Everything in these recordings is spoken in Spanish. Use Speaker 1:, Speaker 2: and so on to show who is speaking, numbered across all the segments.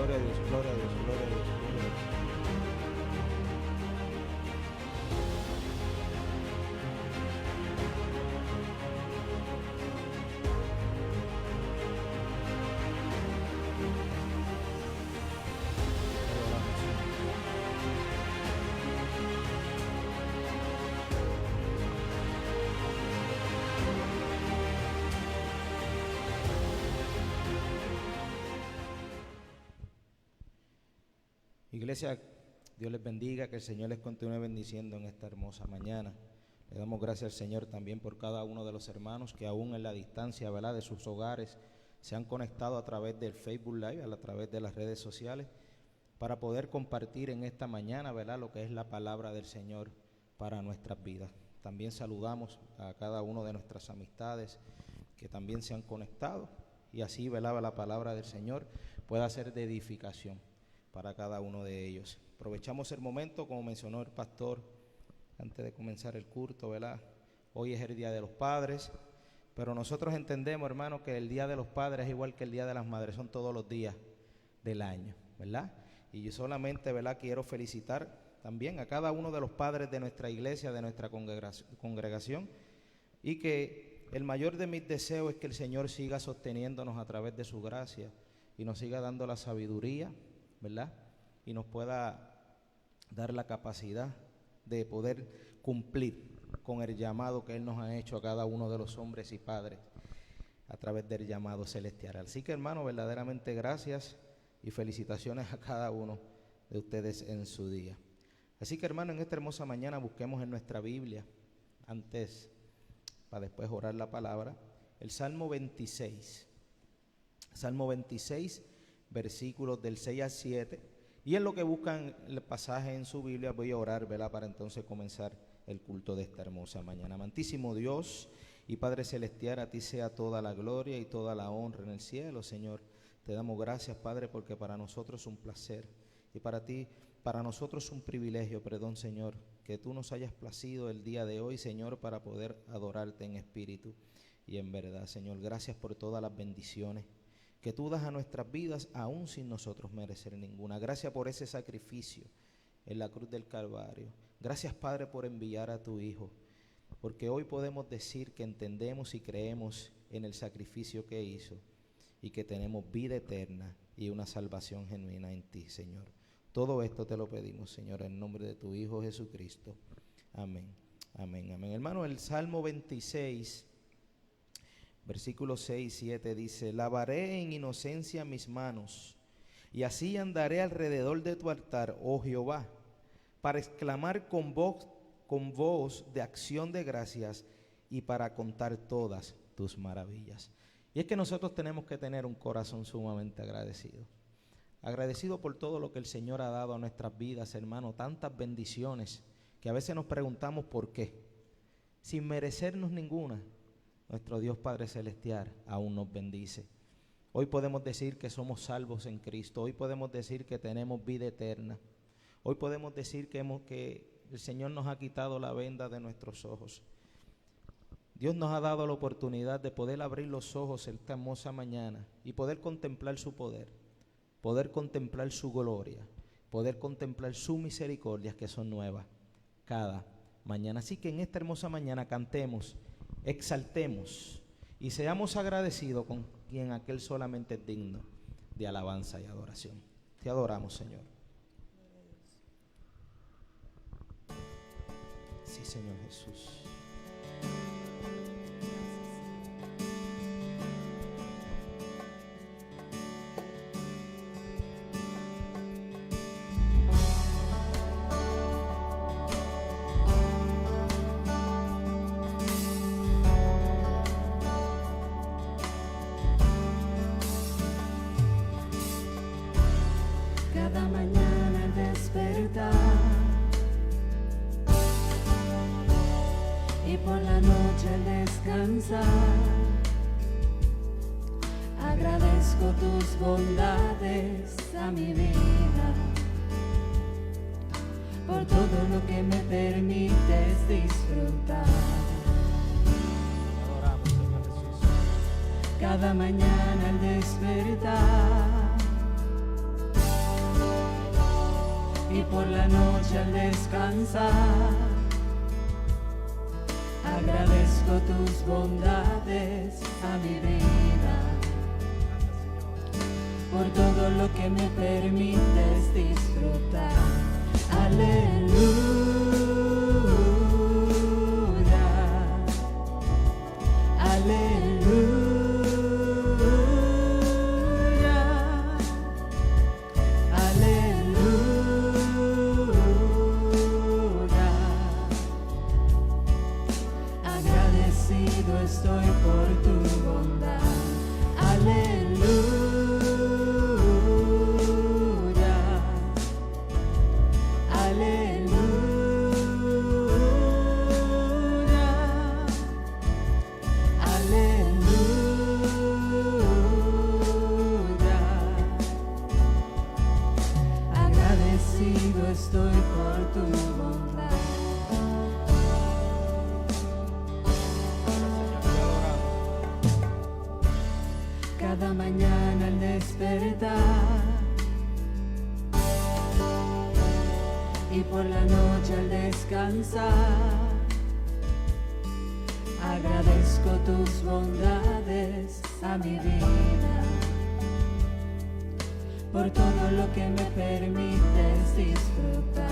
Speaker 1: gloria a Dios, gloria a Dios, gloria a Dios, gloria a Dios. Iglesia, Dios les bendiga, que el Señor les continúe bendiciendo en esta hermosa mañana. Le damos gracias al Señor también por cada uno de los hermanos que aún en la distancia, ¿verdad?, de sus hogares se han conectado a través del Facebook Live, a través de las redes sociales, para poder compartir en esta mañana, ¿verdad?, lo que es la palabra del Señor para nuestras vidas. También saludamos a cada uno de nuestras amistades que también se han conectado y así, ¿verdad?, la palabra del Señor pueda ser de edificación para cada uno de ellos. Aprovechamos el momento, como mencionó el pastor antes de comenzar el culto, ¿verdad? Hoy es el Día de los Padres, pero nosotros entendemos, hermano, que el Día de los Padres es igual que el Día de las Madres, son todos los días del año, ¿verdad? Y yo solamente, ¿verdad?, quiero felicitar también a cada uno de los padres de nuestra iglesia, de nuestra congregación, y que el mayor de mis deseos es que el Señor siga sosteniéndonos a través de su gracia y nos siga dando la sabiduría, ¿verdad?, y nos pueda dar la capacidad de poder cumplir con el llamado que Él nos ha hecho a cada uno de los hombres y padres a través del llamado celestial. Así que, hermano, verdaderamente gracias y felicitaciones a cada uno de ustedes en su día. Así que, hermano, en esta hermosa mañana busquemos en nuestra Biblia, antes, para después orar la palabra, el Salmo 26. Salmo 26, versículos del 6 al 7, y en lo que buscan el pasaje en su Biblia voy a orar, ¿verdad?, para entonces comenzar el culto de esta hermosa mañana. Amantísimo Dios y Padre Celestial, a ti sea toda la gloria y toda la honra en el cielo, Señor. Te damos gracias, Padre, porque para nosotros es un placer y para nosotros es un privilegio, perdón, Señor, que tú nos hayas placido el día de hoy, Señor, para poder adorarte en espíritu y en verdad, Señor. Gracias por todas las bendiciones que tú das a nuestras vidas, aún sin nosotros merecer ninguna. Gracias por ese sacrificio en la cruz del Calvario. Gracias, Padre, por enviar a tu Hijo, porque hoy podemos decir que entendemos y creemos en el sacrificio que hizo y que tenemos vida eterna y una salvación genuina en ti, Señor. Todo esto te lo pedimos, Señor, en nombre de tu Hijo Jesucristo. Amén, amén, amén. Hermano, el Salmo 26, versículos 6 y 7 dice: lavaré en inocencia mis manos, y así andaré alrededor de tu altar, oh Jehová, para exclamar con voz de acción de gracias y para contar todas tus maravillas. Y es que nosotros tenemos que tener un corazón sumamente agradecido. Agradecido por todo lo que el Señor ha dado a nuestras vidas, hermano, tantas bendiciones que a veces nos preguntamos por qué, sin merecernos ninguna. Nuestro Dios Padre Celestial aún nos bendice. Hoy podemos decir que somos salvos en Cristo. Hoy podemos decir que tenemos vida eterna. Hoy podemos decir que el Señor nos ha quitado la venda de nuestros ojos. Dios nos ha dado la oportunidad de poder abrir los ojos esta hermosa mañana y poder contemplar su poder, poder contemplar su gloria, poder contemplar sus misericordias que son nuevas cada mañana. Así que en esta hermosa mañana cantemos, exaltemos y seamos agradecidos con quien aquel solamente es digno de alabanza y adoración. Te adoramos, Señor. Sí, Señor Jesús.
Speaker 2: Cada mañana al despertar y por la noche al descansar, agradezco tus bondades a mi vida, por todo lo que me permites disfrutar.
Speaker 1: Adoramos, Señor Jesús.
Speaker 2: Cada mañana al despertar y por la noche al descansar, agradezco tus bondades a mi vida, por todo lo que me permites disfrutar. Aleluya. Estoy por tu bondad. Aleluya. Aleluya. Aleluya. Agradecido estoy por tu bondad. Cada mañana al despertar y por la noche al descansar, agradezco tus bondades a mi vida, por todo lo que me permites disfrutar.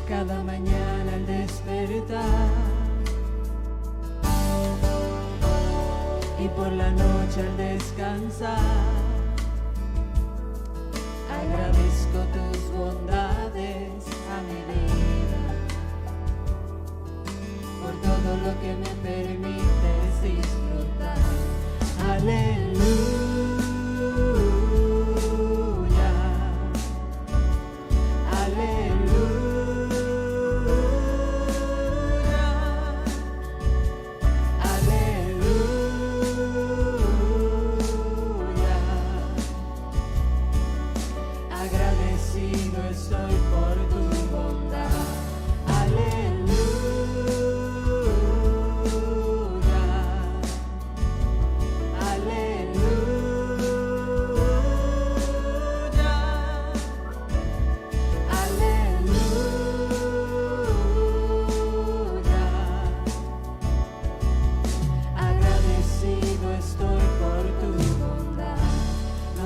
Speaker 2: Cada mañana al despertar y por la noche al descansar, agradezco tus bondades a mi vida, por todo lo que me permites disfrutar. Aleluya. Aleluya. Aleluya. Agradecido estoy por tu bondad. Aleluya. Aleluya. Aleluya. Agradecido estoy por tu bondad.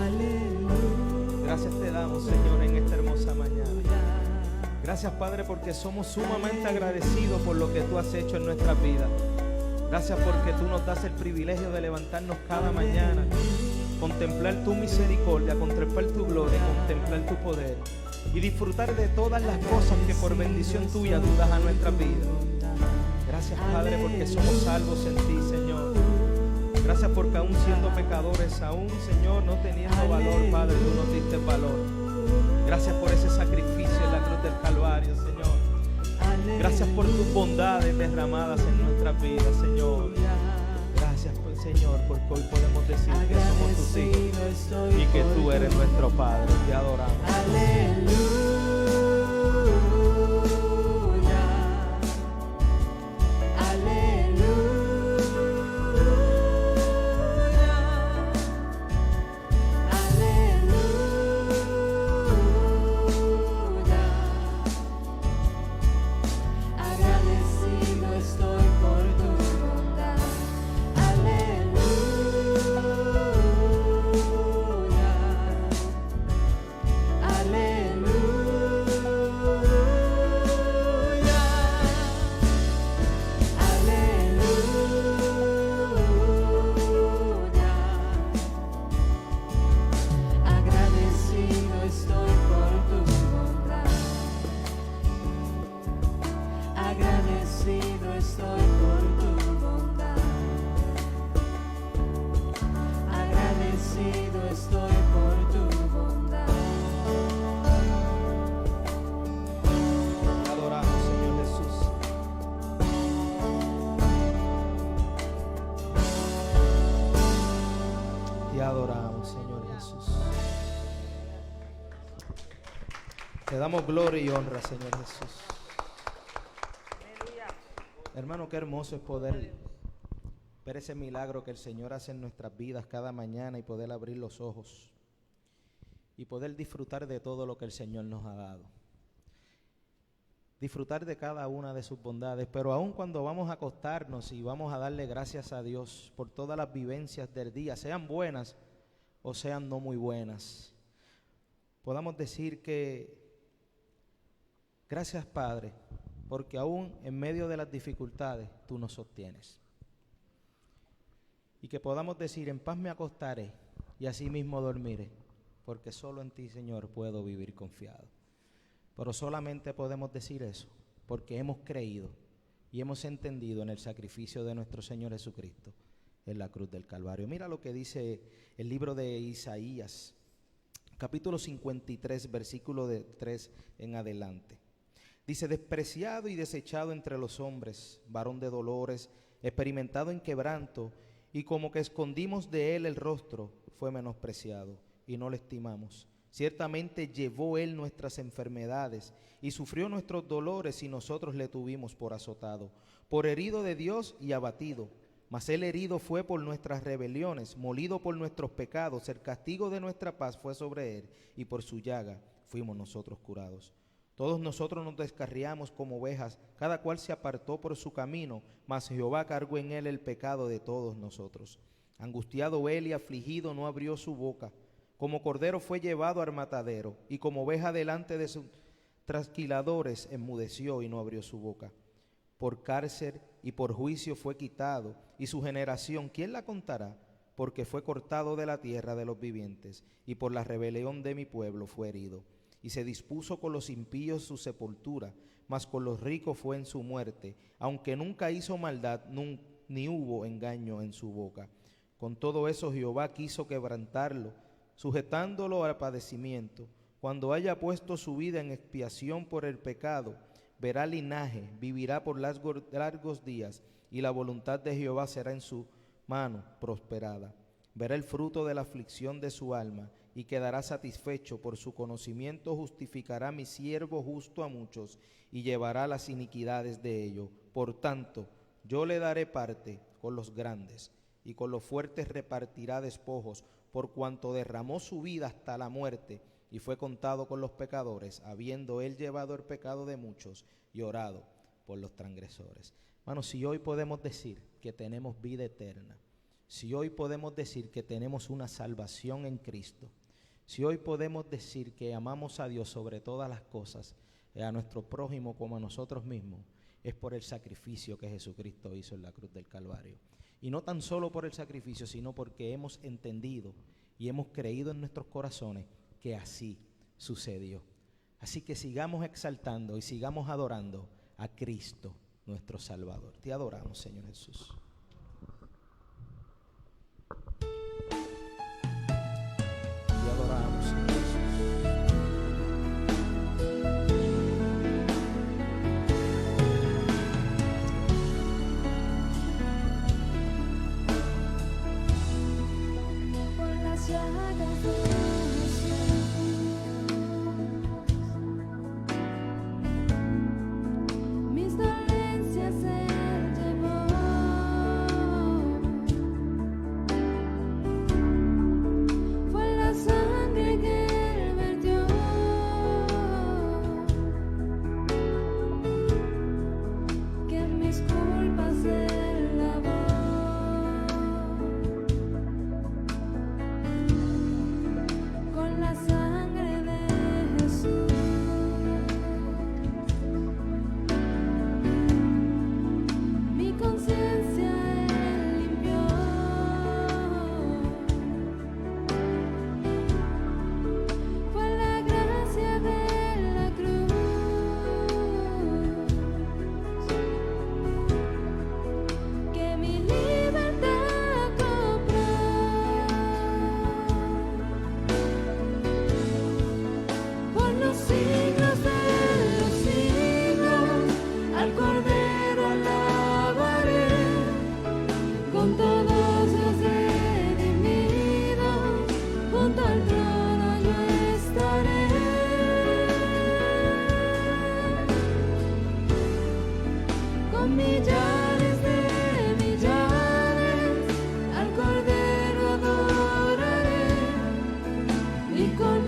Speaker 2: Aleluya.
Speaker 1: Gracias te damos, Señor, en esta hermosa mañana. Gracias, Padre, porque somos sumamente agradecidos por lo que tú has hecho en nuestras vidas. Gracias porque tú nos das el privilegio de levantarnos cada mañana, contemplar tu misericordia, contemplar tu gloria, contemplar tu poder y disfrutar de todas las cosas que por bendición tuya tú das a nuestras vidas. Gracias, Padre, porque somos salvos en ti, Señor. Gracias porque aún siendo pecadores, aún, Señor, no teniendo valor, Padre, tú nos diste valor. Gracias por ese sacrificio en la cruz del Calvario, Señor. Gracias por tus bondades derramadas en nuestras vidas, Señor. Gracias, Señor, porque hoy podemos decir que somos tus hijos y que tú eres nuestro Padre. Te adoramos.
Speaker 2: Aleluya. Agradecido estoy por tu bondad.
Speaker 1: Te adoramos, Señor Jesús. Te damos gloria y honra, Señor Jesús. Hermano, qué hermoso es poder ver ese milagro que el Señor hace en nuestras vidas cada mañana y poder abrir los ojos y poder disfrutar de todo lo que el Señor nos ha dado. Disfrutar de cada una de sus bondades, pero aun cuando vamos a acostarnos y vamos a darle gracias a Dios por todas las vivencias del día, sean buenas o sean no muy buenas, podamos decir que gracias, Padre, porque aún en medio de las dificultades tú nos sostienes. Y que podamos decir, en paz me acostaré y así mismo dormiré, porque solo en ti, Señor, puedo vivir confiado. Pero solamente podemos decir eso porque hemos creído y hemos entendido en el sacrificio de nuestro Señor Jesucristo en la cruz del Calvario. Mira lo que dice el libro de Isaías, capítulo 53, versículo de 3 en adelante. Dice: despreciado y desechado entre los hombres, varón de dolores, experimentado en quebranto, y como que escondimos de él el rostro, fue menospreciado y no le estimamos. Ciertamente llevó él nuestras enfermedades y sufrió nuestros dolores, y nosotros le tuvimos por azotado, por herido de Dios y abatido. Mas él herido fue por nuestras rebeliones, molido por nuestros pecados. El castigo de nuestra paz fue sobre él, y por su llaga fuimos nosotros curados. Todos nosotros nos descarriamos como ovejas, cada cual se apartó por su camino, mas Jehová cargó en él el pecado de todos nosotros. Angustiado él y afligido, no abrió su boca. Como cordero fue llevado al matadero, y como oveja delante de sus trasquiladores enmudeció y no abrió su boca. Por cárcel y por juicio fue quitado, y su generación, ¿quién la contará? Porque fue cortado de la tierra de los vivientes, y por la rebelión de mi pueblo fue herido. Y se dispuso con los impíos su sepultura, mas con los ricos fue en su muerte, aunque nunca hizo maldad, ni hubo engaño en su boca. Con todo eso Jehová quiso quebrantarlo, sujetándolo al padecimiento. Cuando haya puesto su vida en expiación por el pecado, verá linaje, vivirá por largos días, y la voluntad de Jehová será en su mano prosperada. Verá el fruto de la aflicción de su alma, y quedará satisfecho. Por su conocimiento justificará mi siervo justo a muchos, y llevará las iniquidades de ellos. Por tanto, yo le daré parte con los grandes, y con los fuertes repartirá despojos, por cuanto derramó su vida hasta la muerte, y fue contado con los pecadores, habiendo él llevado el pecado de muchos y orado por los transgresores. Hermanos, si hoy podemos decir que tenemos vida eterna, si hoy podemos decir que tenemos una salvación en Cristo, si hoy podemos decir que amamos a Dios sobre todas las cosas, a nuestro prójimo como a nosotros mismos, es por el sacrificio que Jesucristo hizo en la cruz del Calvario. Y no tan solo por el sacrificio, sino porque hemos entendido y hemos creído en nuestros corazones que así sucedió. Así que sigamos exaltando y sigamos adorando a Cristo, nuestro Salvador. Te adoramos, Señor Jesús. Te adoramos, Señor Jesús.
Speaker 3: Y con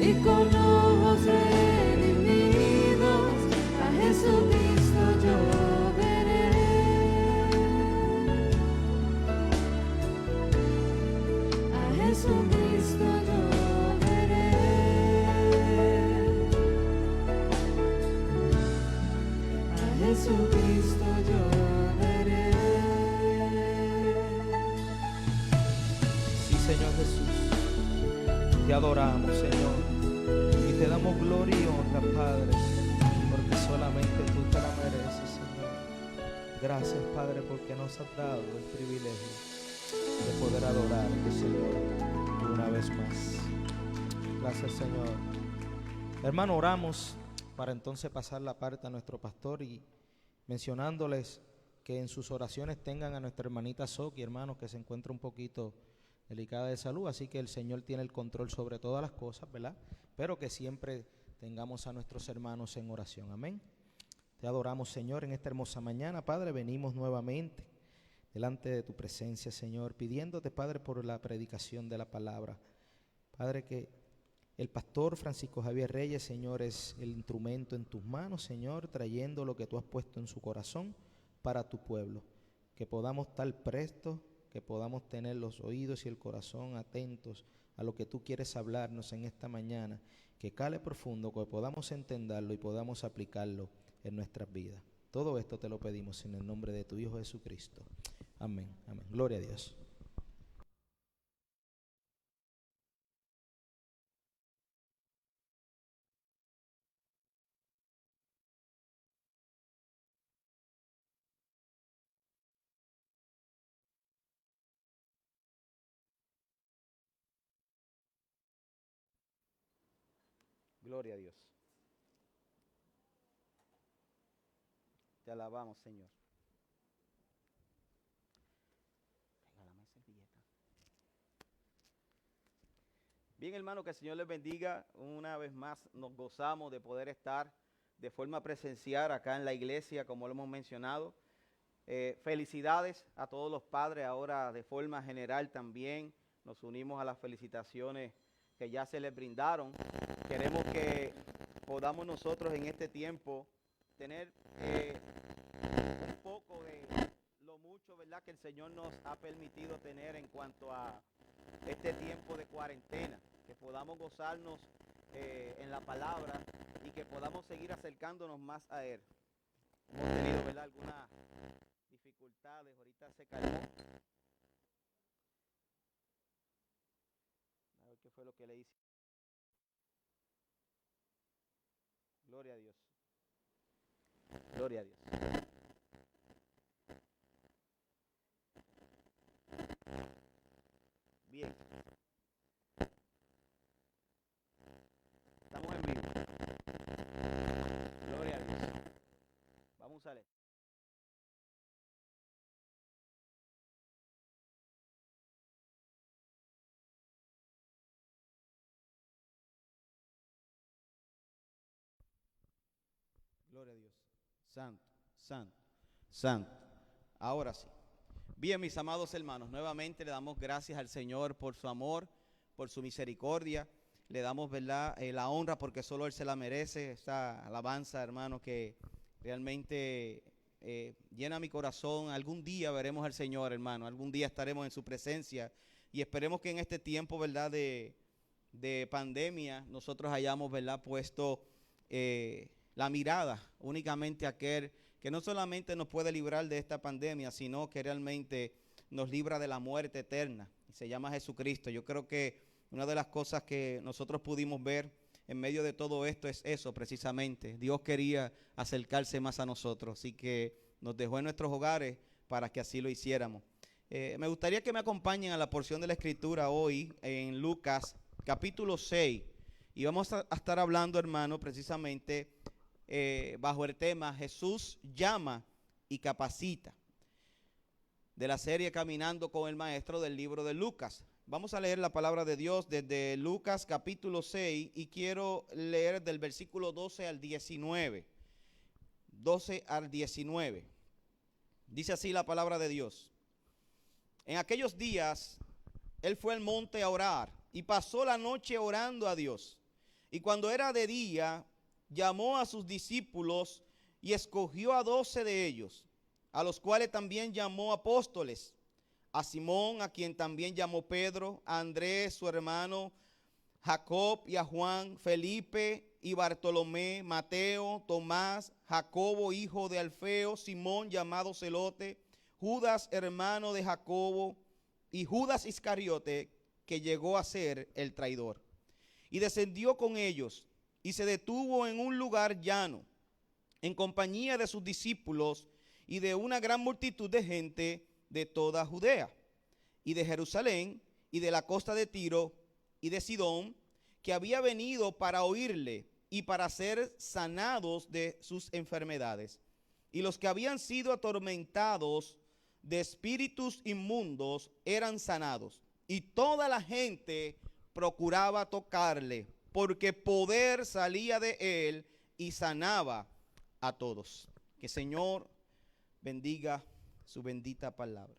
Speaker 2: y con ojos redimidos a Jesucristo yo veré. A Jesucristo yo veré. A Jesucristo yo veré.
Speaker 1: Sí, Señor Jesús, te adoramos, Señor, y te damos gloria y honra, Padre, porque solamente tú te la mereces, Señor. Gracias, Padre, porque nos has dado el privilegio de poder adorarte, Señor, una vez más. Gracias, Señor. Hermano, oramos para entonces pasar la parte a nuestro pastor y mencionándoles que en sus oraciones tengan a nuestra hermanita Soki, hermanos, que se encuentra un poquito delicada de salud, así que el Señor tiene el control sobre todas las cosas, ¿verdad? Pero que siempre tengamos a nuestros hermanos en oración, amén. Te adoramos, Señor, en esta hermosa mañana, Padre, venimos nuevamente delante de tu presencia, Señor, pidiéndote, Padre, por la predicación de la palabra. Padre, que el pastor Francisco Javier Reyes, Señor, es el instrumento en tus manos, Señor, trayendo lo que tú has puesto en su corazón para tu pueblo, que podamos estar prestos, que podamos tener los oídos y el corazón atentos a lo que tú quieres hablarnos en esta mañana, que cale profundo, que podamos entenderlo y podamos aplicarlo en nuestras vidas. Todo esto te lo pedimos en el nombre de tu Hijo Jesucristo. Amén, amén. Gloria a Dios.
Speaker 3: Gloria a Dios. Te alabamos, Señor. Regálame servilleta. Bien, hermano, que el Señor les bendiga. Una vez más nos gozamos de poder estar de forma presencial acá en la iglesia, como lo hemos mencionado. Felicidades a todos los padres. Ahora de forma general también nos unimos a las felicitaciones que ya se les brindaron. Queremos que podamos nosotros en este tiempo tener un poco de lo mucho, ¿verdad?, que el Señor nos ha permitido tener en cuanto a este tiempo de cuarentena, que podamos gozarnos en la palabra y que podamos seguir acercándonos más a Él. Hemos tenido, ¿verdad?, algunas dificultades, ahorita se calmó. A ver qué fue lo que le hice. Gloria a Dios. Gloria a Dios. Bien. Estamos en vivo. Gloria a Dios. Vamos a leer. Gloria a Dios. Santo, santo, santo. Ahora sí. Bien, mis amados hermanos, nuevamente le damos gracias al Señor por su amor, por su misericordia. Le damos, ¿verdad?, la honra porque solo Él se la merece. Esta alabanza, hermano, que realmente llena mi corazón. Algún día veremos al Señor, hermano. Algún día estaremos en su presencia. Y esperemos que en este tiempo, ¿verdad?, de pandemia, nosotros hayamos, ¿verdad?, puesto la mirada únicamente a aquel que no solamente nos puede librar de esta pandemia, sino que realmente nos libra de la muerte eterna. Y se llama Jesucristo. Yo creo que una de las cosas que nosotros pudimos ver en medio de todo esto es eso precisamente. Dios quería acercarse más a nosotros, así que nos dejó en nuestros hogares para que así lo hiciéramos. Me gustaría que me acompañen a la porción de la Escritura hoy en Lucas capítulo 6. Y vamos a estar hablando, hermano, precisamente bajo el tema Jesús llama y capacita, de la serie Caminando con el Maestro del libro de Lucas. Vamos a leer la palabra de Dios desde Lucas capítulo 6 y quiero leer del versículo 12 al 19. 12 al 19. Dice así la palabra de Dios. En aquellos días, él fue al monte a orar y pasó la noche orando a Dios. Y cuando era de día, llamó a sus discípulos y escogió a 12 de ellos, a los cuales también llamó apóstoles, a Simón, a quien también llamó Pedro, a Andrés, su hermano, Jacob y a Juan, Felipe y Bartolomé, Mateo, Tomás, Jacobo, hijo de Alfeo, Simón, llamado Celote, Judas, hermano de Jacobo, y Judas Iscariote, que llegó a ser el traidor. Y descendió con ellos y se detuvo en un lugar llano, en compañía de sus discípulos y de una gran multitud de gente de toda Judea y de Jerusalén y de la costa de Tiro y de Sidón, que había venido para oírle y para ser sanados de sus enfermedades. Y los que habían sido atormentados de espíritus inmundos eran sanados. Y toda la gente procuraba tocarle, porque poder salía de él y sanaba a todos. Que el Señor bendiga su bendita palabra.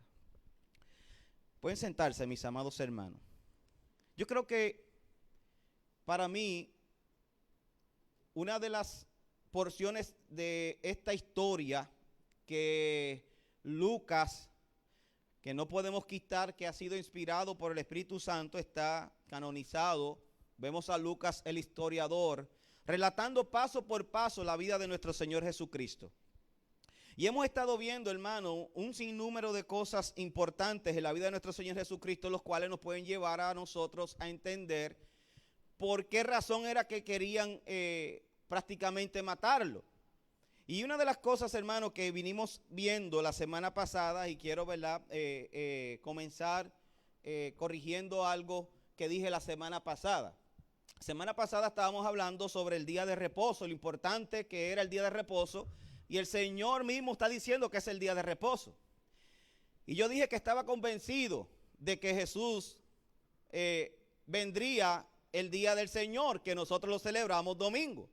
Speaker 3: Pueden sentarse, mis amados hermanos. Yo creo que para mí, una de las porciones de esta historia que Lucas, que no podemos quitar que ha sido inspirado por el Espíritu Santo, está canonizado. Vemos a Lucas, el historiador, relatando paso por paso la vida de nuestro Señor Jesucristo. Y hemos estado viendo, hermano, un sinnúmero de cosas importantes en la vida de nuestro Señor Jesucristo, los cuales nos pueden llevar a nosotros a entender por qué razón era que querían prácticamente matarlo. Y una de las cosas, hermano, que vinimos viendo la semana pasada, y quiero, ¿verdad?, comenzar corrigiendo algo que dije la semana pasada. Semana pasada estábamos hablando sobre el día de reposo, lo importante que era el día de reposo, y el Señor mismo está diciendo que es el día de reposo. Y yo dije que estaba convencido de que Jesús vendría el día del Señor, que nosotros lo celebramos domingo.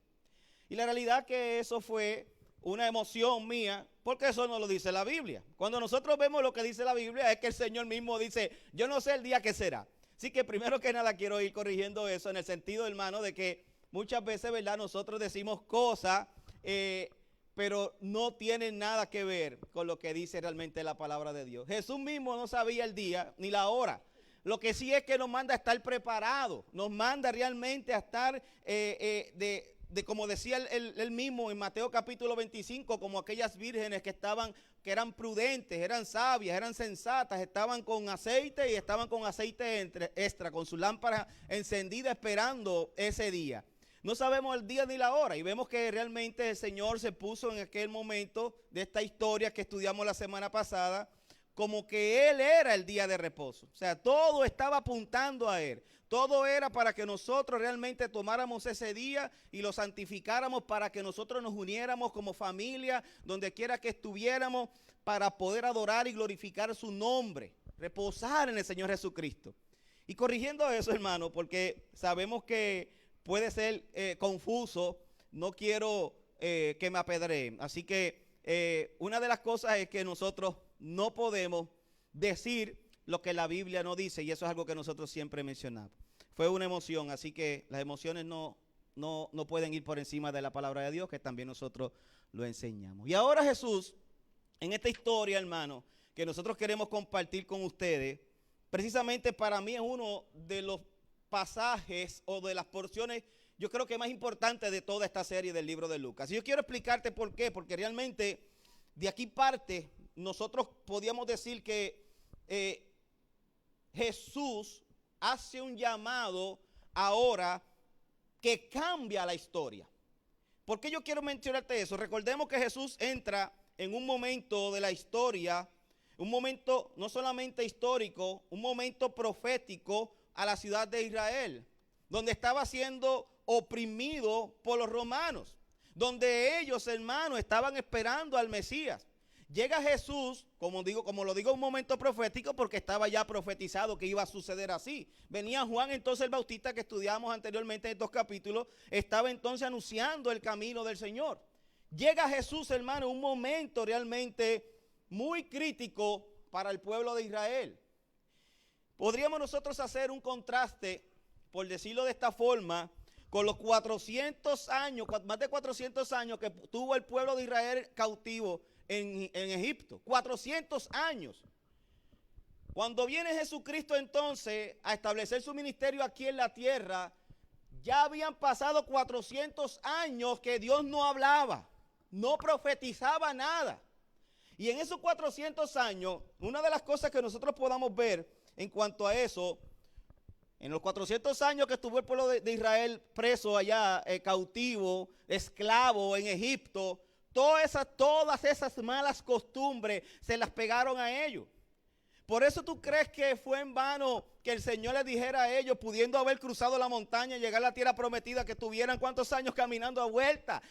Speaker 3: Y la realidad que eso fue una emoción mía, porque eso no lo dice la Biblia. Cuando nosotros vemos lo que dice la Biblia, es que el Señor mismo dice, yo no sé el día que será. Así que primero que nada quiero ir corrigiendo eso en el sentido, hermano, de que muchas veces, ¿verdad?, nosotros decimos cosas, pero no tienen nada que ver con lo que dice realmente la palabra de Dios. Jesús mismo no sabía el día ni la hora. Lo que sí es que nos manda a estar preparados, nos manda realmente a estar como decía él mismo en Mateo capítulo 25, como aquellas vírgenes que eran prudentes, eran sabias, eran sensatas, estaban con aceite y estaban con aceite extra, con su lámpara encendida esperando ese día. No sabemos el día ni la hora, y vemos que realmente el Señor se puso en aquel momento de esta historia que estudiamos la semana pasada, como que Él era el día de reposo. O sea, todo estaba apuntando a Él. Todo era para que nosotros realmente tomáramos ese día y lo santificáramos, para que nosotros nos uniéramos como familia, donde quiera que estuviéramos, para poder adorar y glorificar su nombre, reposar en el Señor Jesucristo. Y corrigiendo eso, hermano, porque sabemos que puede ser confuso, no quiero que me apedreen. Así que una de las cosas es que nosotros no podemos decir lo que la Biblia no dice, y eso es algo que nosotros siempre mencionamos. Fue una emoción, así que las emociones no pueden ir por encima de la palabra de Dios, que también nosotros lo enseñamos. Y ahora Jesús, en esta historia, hermano, que nosotros queremos compartir con ustedes, precisamente para mí es uno de los pasajes o de las porciones, yo creo que más importantes de toda esta serie del libro de Lucas. Y yo quiero explicarte por qué, porque realmente de aquí parte, nosotros podíamos decir que Jesús hace un llamado ahora que cambia la historia. ¿Por qué yo quiero mencionarte eso? Recordemos que Jesús entra en un momento de la historia, un momento no solamente histórico, un momento profético a la ciudad de Israel, donde estaba siendo oprimido por los romanos, donde ellos, hermanos, estaban esperando al Mesías. Llega Jesús, como lo digo, un momento profético, porque estaba ya profetizado que iba a suceder así. Venía Juan, entonces el Bautista, que estudiamos anteriormente en estos capítulos, estaba entonces anunciando el camino del Señor. Llega Jesús, hermano, un momento realmente muy crítico para el pueblo de Israel. Podríamos nosotros hacer un contraste, por decirlo de esta forma, con los 400 años, más de 400 años que tuvo el pueblo de Israel cautivo en Egipto. 400 años. Cuando viene Jesucristo entonces a establecer su ministerio aquí en la tierra, ya habían pasado 400 años que Dios no hablaba, no profetizaba nada. Y en esos 400 años, una de las cosas que nosotros podamos ver en cuanto a eso, en los 400 años que estuvo el pueblo de Israel preso allá, cautivo, esclavo en Egipto, todas esas malas costumbres se las pegaron a ellos. Por eso tú crees que fue en vano que el Señor les dijera a ellos, pudiendo haber cruzado la montaña y llegar a la tierra prometida, que tuvieran cuántos años caminando a vuelta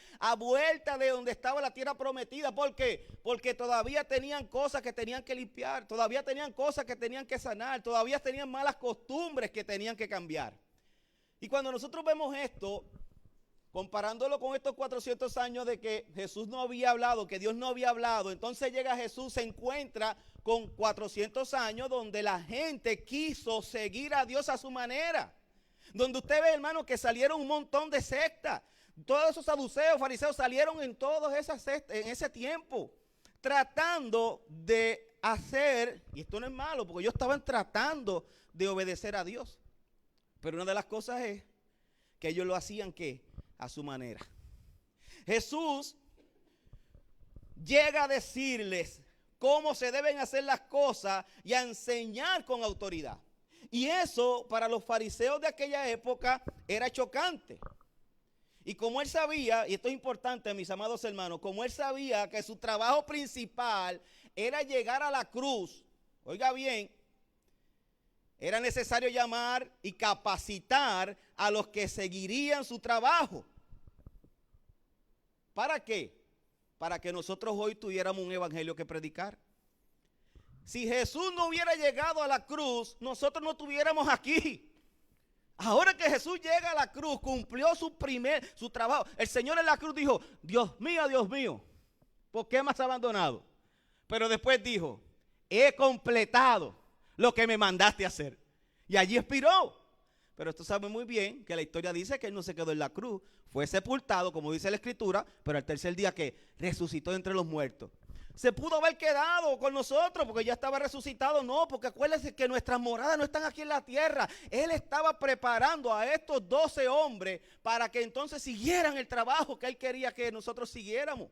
Speaker 3: de donde estaba la tierra prometida. ¿Por qué? Porque todavía tenían cosas que tenían que limpiar, todavía tenían cosas que tenían que sanar, todavía tenían malas costumbres que tenían que cambiar. Y cuando nosotros vemos esto, comparándolo con estos 400 años de que Jesús no había hablado, que Dios no había hablado, entonces llega Jesús, se encuentra con 400 años donde la gente quiso seguir a Dios a su manera. Donde usted ve, hermano, que salieron un montón de sectas. Todos esos saduceos, fariseos salieron en todas esas sectas en ese tiempo, tratando de hacer, y esto no es malo, porque ellos estaban tratando de obedecer a Dios. Pero una de las cosas es que ellos lo hacían, ¿qué? A su manera. Jesús llega a decirles cómo se deben hacer las cosas y a enseñar con autoridad. Y eso para los fariseos de aquella época era chocante. Y como él sabía, y esto es importante, mis amados hermanos, como él sabía que su trabajo principal era llegar a la cruz, oiga bien, era necesario llamar y capacitar a los que seguirían su trabajo. ¿Para qué? Para que nosotros hoy tuviéramos un evangelio que predicar. Si Jesús no hubiera llegado a la cruz, nosotros no estuviéramos aquí. Ahora que Jesús llega a la cruz, cumplió su trabajo. El Señor en la cruz dijo, Dios mío, ¿por qué me has abandonado? Pero después dijo, he completado lo que me mandaste a hacer. Y allí expiró. Pero esto sabe muy bien que la historia dice que él no se quedó en la cruz. Fue sepultado, como dice la Escritura, pero al tercer día que resucitó de entre los muertos. Se pudo haber quedado con nosotros porque ya estaba resucitado. No, porque acuérdense que nuestras moradas no están aquí en la tierra. Él estaba preparando a estos 12 hombres para que entonces siguieran el trabajo que él quería que nosotros siguiéramos.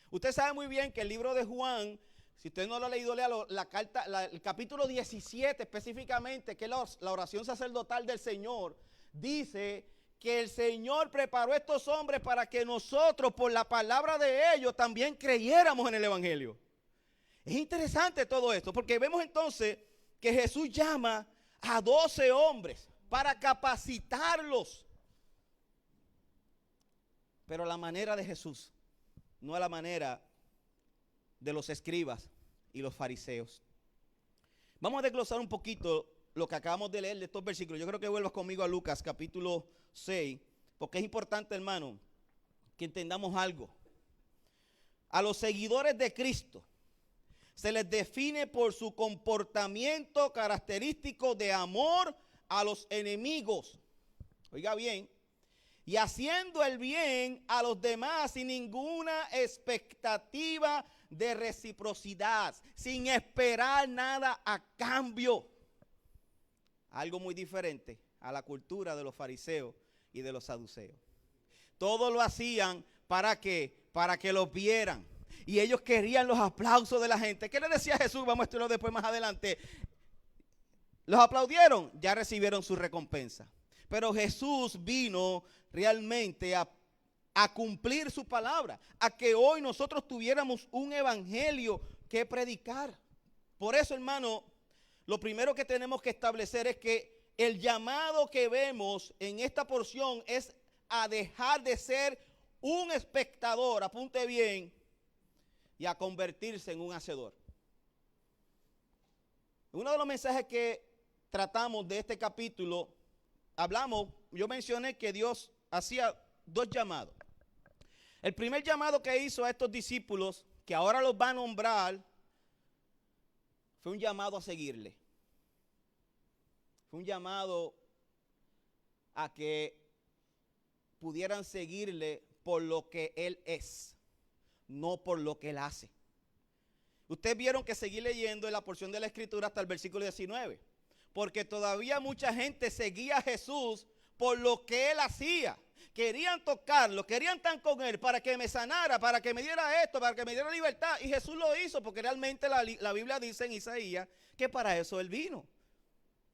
Speaker 3: Usted sabe muy bien que el libro de Juan, si usted no lo ha leído, lea la carta, el capítulo 17 específicamente, que es la oración sacerdotal del Señor, dice que el Señor preparó a estos hombres para que nosotros, por la palabra de ellos, también creyéramos en el evangelio. Es interesante todo esto, porque vemos entonces que Jesús llama a 12 hombres para capacitarlos. Pero a la manera de Jesús, no a la manera de los escribas y los fariseos. Vamos a desglosar un poquito lo que acabamos de leer de estos versículos. Yo creo que vuelvas conmigo a Lucas capítulo 6, porque es importante, hermano, que entendamos algo. A los seguidores de Cristo se les define por su comportamiento característico de amor a los enemigos. Oiga bien, y haciendo el bien a los demás sin ninguna expectativa de reciprocidad, sin esperar nada a cambio. Algo muy diferente a la cultura de los fariseos y de los saduceos. Todos lo hacían ¿para qué? Para que los vieran. Y ellos querían los aplausos de la gente. ¿Qué le decía Jesús? Vamos a estudiarlo después más adelante. ¿Los aplaudieron? Ya recibieron su recompensa. Pero Jesús vino realmente a cumplir su palabra, a que hoy nosotros tuviéramos un evangelio que predicar. Por eso, hermano, lo primero que tenemos que establecer es que el llamado que vemos en esta porción es a dejar de ser un espectador, apunte bien, y a convertirse en un hacedor. Uno de los mensajes que tratamos de este capítulo, yo mencioné que Dios hacía 2 llamados. El primer llamado que hizo a estos discípulos, que ahora los va a nombrar, fue un llamado a seguirle. Fue un llamado a que pudieran seguirle por lo que Él es, no por lo que Él hace. Ustedes vieron que seguí leyendo en la porción de la Escritura hasta el versículo 19, porque todavía mucha gente seguía a Jesús por lo que Él hacía. Querían tocarlo, querían estar con Él para que me sanara, para que me diera esto, para que me diera libertad. Y Jesús lo hizo porque realmente la Biblia dice en Isaías que para eso Él vino.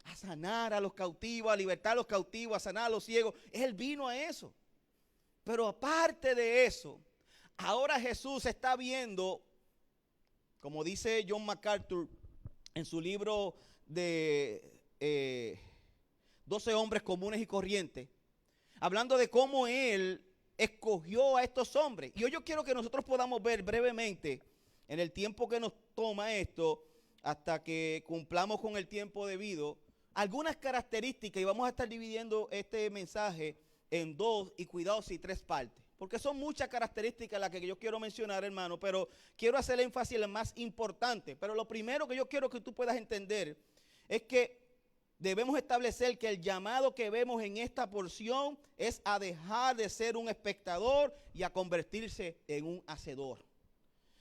Speaker 3: A sanar a los cautivos, a libertar a los cautivos, a sanar a los ciegos. Él vino a eso. Pero aparte de eso, ahora Jesús está viendo, como dice John MacArthur en su libro de 12 hombres comunes y corrientes, hablando de cómo Él escogió a estos hombres. Y hoy yo quiero que nosotros podamos ver brevemente, en el tiempo que nos toma esto, hasta que cumplamos con el tiempo debido, algunas características, y vamos a estar dividiendo este mensaje en 2 y cuidado si 3 partes, porque son muchas características las que yo quiero mencionar, hermano, pero quiero hacer énfasis en las más importantes. Pero lo primero que yo quiero que tú puedas entender es que debemos establecer que el llamado que vemos en esta porción es a dejar de ser un espectador y a convertirse en un hacedor.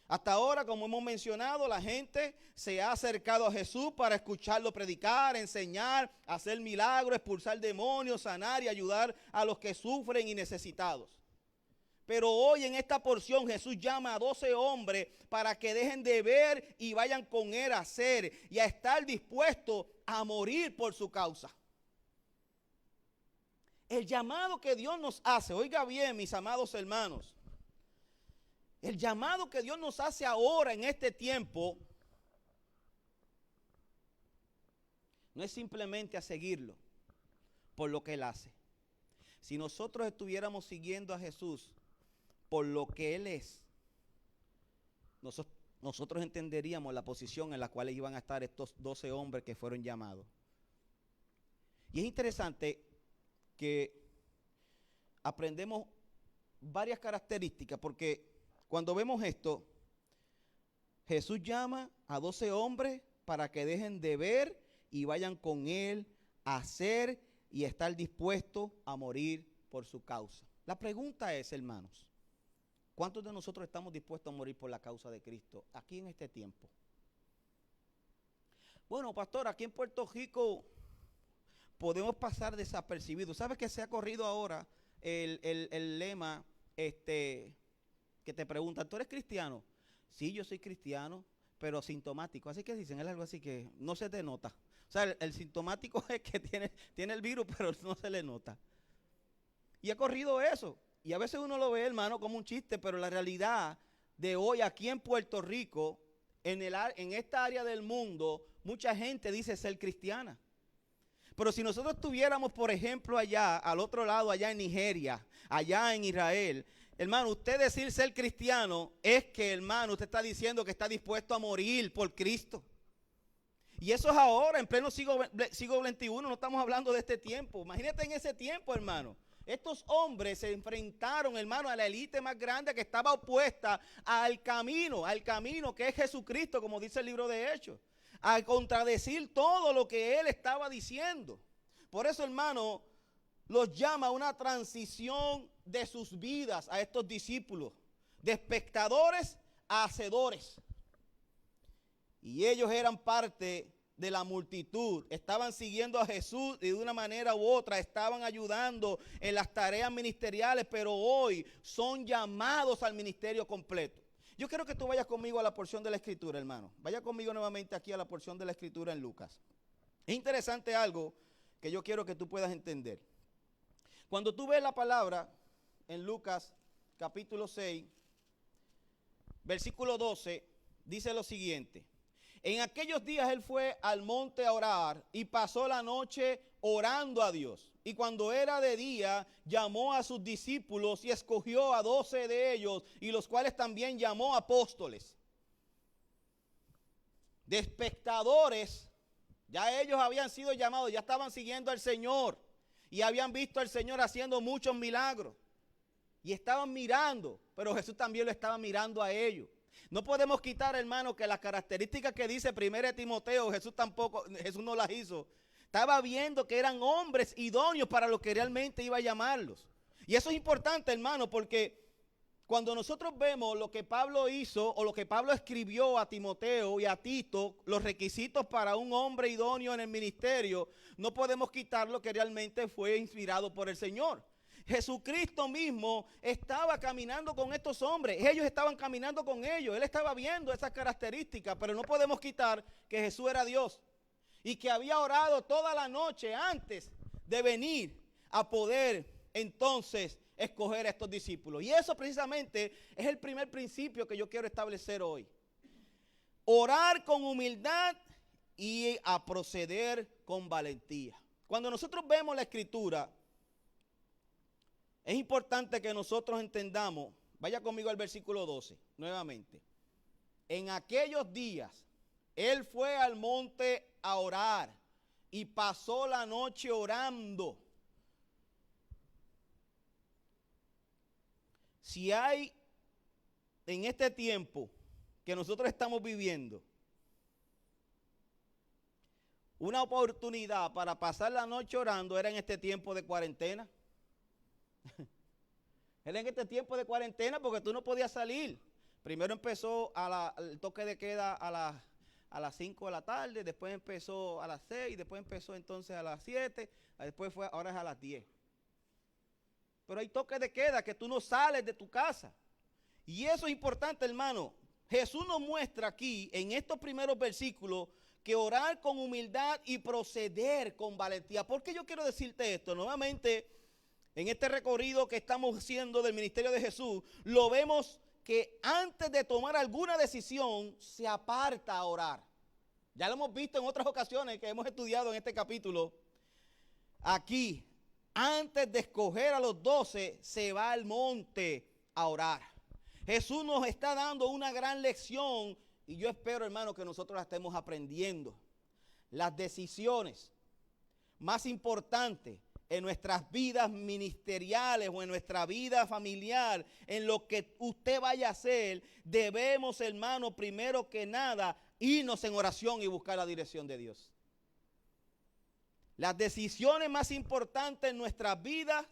Speaker 3: Hasta ahora, como hemos mencionado, la gente se ha acercado a Jesús para escucharlo predicar, enseñar, hacer milagros, expulsar demonios, sanar y ayudar a los que sufren y necesitados. Pero hoy en esta porción Jesús llama a 12 hombres para que dejen de ver y vayan con Él a hacer y a estar dispuestos a morir por su causa. El llamado que Dios nos hace, oiga bien, mis amados hermanos, el llamado que Dios nos hace ahora en este tiempo no es simplemente a seguirlo por lo que Él hace. Si nosotros estuviéramos siguiendo a Jesús por lo que Él es, nosotros entenderíamos la posición en la cual iban a estar estos 12 hombres que fueron llamados. Y es interesante que aprendemos varias características, porque cuando vemos esto, Jesús llama a 12 hombres para que dejen de ver y vayan con Él a hacer y estar dispuestos a morir por su causa. La pregunta es, hermanos, ¿cuántos de nosotros estamos dispuestos a morir por la causa de Cristo aquí en este tiempo? Bueno, pastor, aquí en Puerto Rico podemos pasar desapercibidos. ¿Sabes que se ha corrido ahora el lema que te preguntan, ¿tú eres cristiano? Sí, yo soy cristiano, pero sintomático. Así que dicen, es algo así que no se te nota. O sea, el sintomático es que tiene el virus, pero no se le nota. Y ha corrido eso. Y a veces uno lo ve, hermano, como un chiste, pero la realidad de hoy aquí en Puerto Rico, en esta área del mundo, mucha gente dice ser cristiana. Pero si nosotros estuviéramos, por ejemplo, allá, al otro lado, allá en Nigeria, allá en Israel, hermano, usted decir ser cristiano es que, hermano, usted está diciendo que está dispuesto a morir por Cristo. Y eso es ahora, en pleno siglo XXI, no estamos hablando de este tiempo. Imagínate en ese tiempo, hermano. Estos hombres se enfrentaron, hermano, a la élite más grande que estaba opuesta al camino que es Jesucristo, como dice el libro de Hechos, a contradecir todo lo que Él estaba diciendo. Por eso, hermano, los llama a una transición de sus vidas a estos discípulos, de espectadores a hacedores. Y ellos eran parte de la multitud, estaban siguiendo a Jesús y de una manera u otra estaban ayudando en las tareas ministeriales, pero hoy son llamados al ministerio completo. Yo quiero que tú vayas conmigo a la porción de la Escritura, hermano. Vaya conmigo nuevamente aquí a la porción de la Escritura en Lucas. Es interesante algo que yo quiero que tú puedas entender. Cuando tú ves la palabra en Lucas capítulo 6, versículo 12, dice lo siguiente. En aquellos días él fue al monte a orar y pasó la noche orando a Dios. Y cuando era de día, llamó a sus discípulos y escogió a 12 de ellos, y los cuales también llamó apóstoles. De espectadores, ya ellos habían sido llamados, ya estaban siguiendo al Señor y habían visto al Señor haciendo muchos milagros. Y estaban mirando, pero Jesús también lo estaba mirando a ellos. No podemos quitar, hermano, que las características que dice 1 Timoteo, Jesús no las hizo. Estaba viendo que eran hombres idóneos para lo que realmente iba a llamarlos. Y eso es importante, hermano, porque cuando nosotros vemos lo que Pablo hizo o lo que Pablo escribió a Timoteo y a Tito, los requisitos para un hombre idóneo en el ministerio, no podemos quitar lo que realmente fue inspirado por el Señor. Jesucristo mismo estaba caminando con estos hombres, ellos estaban caminando con ellos, él estaba viendo esas características, pero no podemos quitar que Jesús era Dios y que había orado toda la noche antes de venir a poder entonces escoger a estos discípulos. Y eso precisamente es el primer principio que yo quiero establecer hoy. Orar con humildad y a proceder con valentía. Cuando nosotros vemos la Escritura, es importante que nosotros entendamos, vaya conmigo al versículo 12, nuevamente. En aquellos días, él fue al monte a orar y pasó la noche orando. Si hay en este tiempo que nosotros estamos viviendo una oportunidad para pasar la noche orando, era en este tiempo de cuarentena. Era en este tiempo de cuarentena porque tú no podías salir. Primero empezó el toque de queda a las 5 de la tarde, después empezó a las 6, después empezó entonces a las 7, después ahora es a las 10. Pero hay toque de queda que tú no sales de tu casa. Y eso es importante, hermano. Jesús nos muestra aquí, en estos primeros versículos, que orar con humildad y proceder con valentía. ¿Por qué yo quiero decirte esto? Nuevamente, en este recorrido que estamos haciendo del ministerio de Jesús, lo vemos que antes de tomar alguna decisión, se aparta a orar. Ya lo hemos visto en otras ocasiones que hemos estudiado en este capítulo. Aquí, antes de escoger a los 12, se va al monte a orar. Jesús nos está dando una gran lección y yo espero, hermano, que nosotros la estemos aprendiendo. Las decisiones más importantes en nuestras vidas ministeriales o en nuestra vida familiar, en lo que usted vaya a hacer, debemos, hermano, primero que nada, irnos en oración y buscar la dirección de Dios. Las decisiones más importantes en nuestras vidas,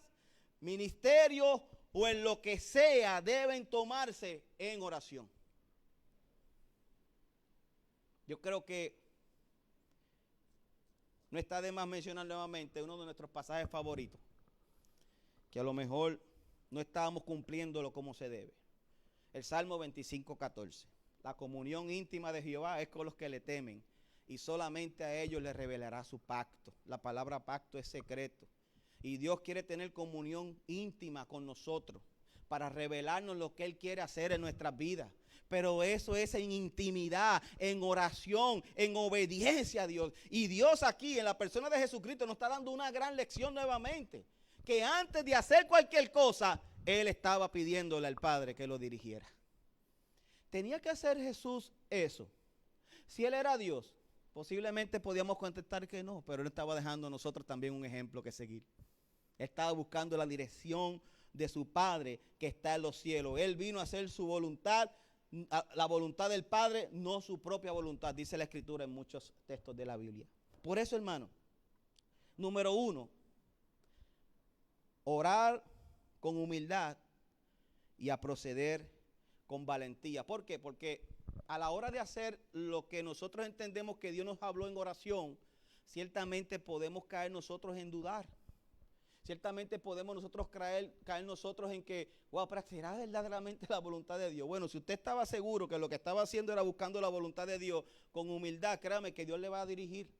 Speaker 3: ministerio o en lo que sea, deben tomarse en oración. Yo creo que no está de más mencionar nuevamente uno de nuestros pasajes favoritos, que a lo mejor no estábamos cumpliéndolo como se debe. El Salmo 25:14. La comunión íntima de Jehová es con los que le temen, y solamente a ellos les revelará su pacto. La palabra pacto es secreto. Y Dios quiere tener comunión íntima con nosotros para revelarnos lo que Él quiere hacer en nuestras vidas. Pero eso es en intimidad, en oración, en obediencia a Dios. Y Dios aquí, en la persona de Jesucristo, nos está dando una gran lección nuevamente. Que antes de hacer cualquier cosa, Él estaba pidiéndole al Padre que lo dirigiera. ¿Tenía que hacer Jesús eso? Si Él era Dios, posiblemente podíamos contestar que no, pero Él estaba dejando a nosotros también un ejemplo que seguir. Él estaba buscando la dirección de su Padre que está en los cielos. Él vino a hacer su voluntad, la voluntad del Padre, no su propia voluntad, dice la Escritura en muchos textos de la Biblia. Por eso, hermano, número 1, orar con humildad y a proceder con valentía. ¿Por qué? Porque a la hora de hacer lo que nosotros entendemos que Dios nos habló en oración, ciertamente podemos caer nosotros en dudar. Ciertamente podemos nosotros caer nosotros en que, wow, pero ¿será verdaderamente la voluntad de Dios? Bueno, si usted estaba seguro que lo que estaba haciendo era buscando la voluntad de Dios con humildad, créame que Dios le va a dirigir,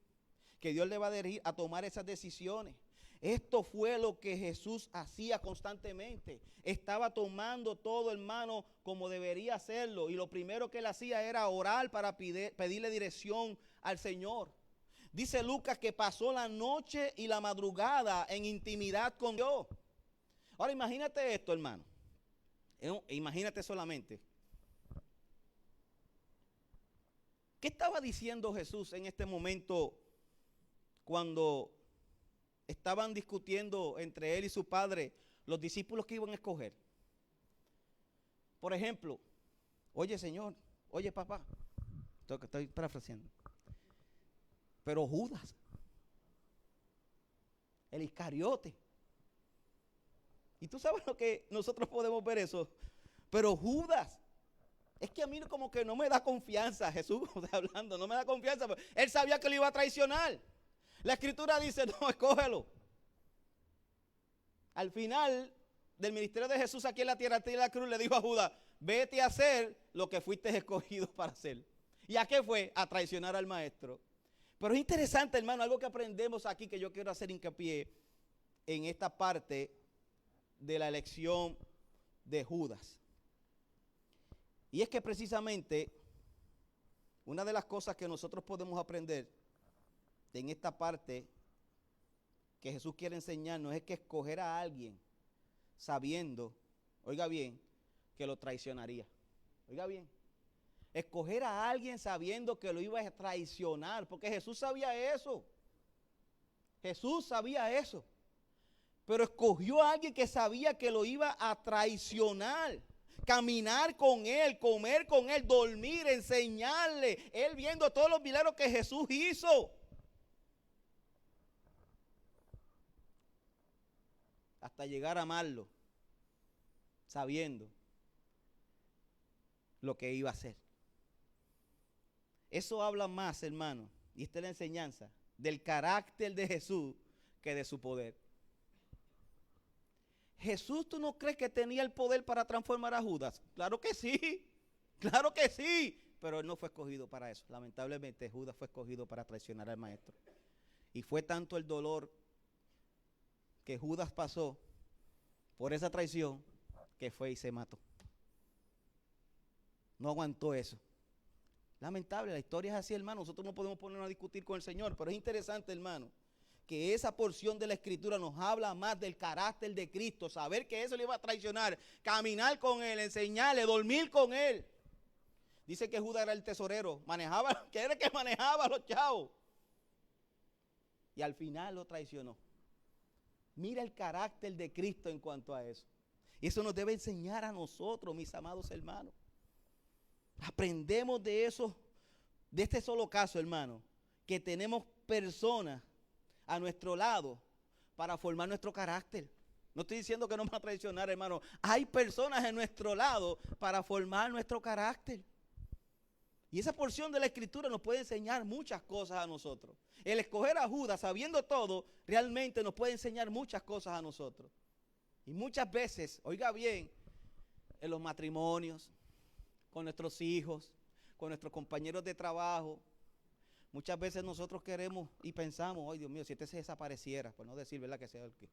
Speaker 3: que Dios le va a dirigir a tomar esas decisiones. Esto fue lo que Jesús hacía constantemente. Estaba tomando todo, hermano, como debería hacerlo. Y lo primero que él hacía era orar para pedirle dirección al Señor. Dice Lucas que pasó la noche y la madrugada en intimidad con Dios. Ahora imagínate esto, hermano. Imagínate solamente. ¿Qué estaba diciendo Jesús en este momento cuando estaban discutiendo entre él y su padre los discípulos que iban a escoger? Por ejemplo, oye Señor, oye papá, estoy parafraseando. Pero Judas, el Iscariote, y Y tú sabes lo que nosotros podemos ver eso. Pero Judas, es que a mí como que no me da confianza, Jesús hablando, no me da confianza. Él sabía que lo iba a traicionar. La escritura dice, no, escógelo. Al final del ministerio de Jesús aquí en la tierra de la cruz, le dijo a Judas, vete a hacer lo que fuiste escogido para hacer. ¿Y a qué fue? A traicionar al maestro. Pero es interesante, hermano, algo que aprendemos aquí que yo quiero hacer hincapié en esta parte de la elección de Judas. Y es que precisamente una de las cosas que nosotros podemos aprender en esta parte que Jesús quiere enseñarnos es que escoger a alguien sabiendo, oiga bien, que lo traicionaría. Oiga bien, escoger a alguien sabiendo que lo iba a traicionar, porque Jesús sabía eso. Jesús sabía eso. Pero escogió a alguien que sabía que lo iba a traicionar. Caminar con él, comer con él, dormir, enseñarle. Él viendo todos los milagros que Jesús hizo. Hasta llegar a amarlo, sabiendo lo que iba a hacer. Eso habla más, hermano, y esta es la enseñanza, del carácter de Jesús que de su poder. Jesús, ¿tú no crees que tenía el poder para transformar a Judas? Claro que sí, pero él no fue escogido para eso. Lamentablemente Judas fue escogido para traicionar al maestro. Y fue tanto el dolor que Judas pasó por esa traición que fue y se mató. No aguantó eso. Lamentable, la historia es así, hermano. Nosotros no podemos ponernos a discutir con el Señor, pero es interesante, hermano, que esa porción de la Escritura nos habla más del carácter de Cristo, saber que eso le iba a traicionar, caminar con él, enseñarle, dormir con él. Dice que Judas era el tesorero, que era el que manejaba a los chavos. Y al final lo traicionó. Mira el carácter de Cristo en cuanto a eso. Y eso nos debe enseñar a nosotros, mis amados hermanos. Aprendemos de eso, de este solo caso, hermano, que tenemos personas a nuestro lado para formar nuestro carácter. No estoy diciendo que nos van a traicionar, hermano. Hay personas en nuestro lado para formar nuestro carácter. Y esa porción de la Escritura nos puede enseñar muchas cosas a nosotros. El escoger a Judas sabiendo todo, realmente nos puede enseñar muchas cosas a nosotros. Y muchas veces, oiga bien, en los matrimonios, con nuestros hijos, con nuestros compañeros de trabajo, muchas veces nosotros queremos y pensamos, ay Dios mío, si este se desapareciera, por no decir, ¿verdad? Que sea el que.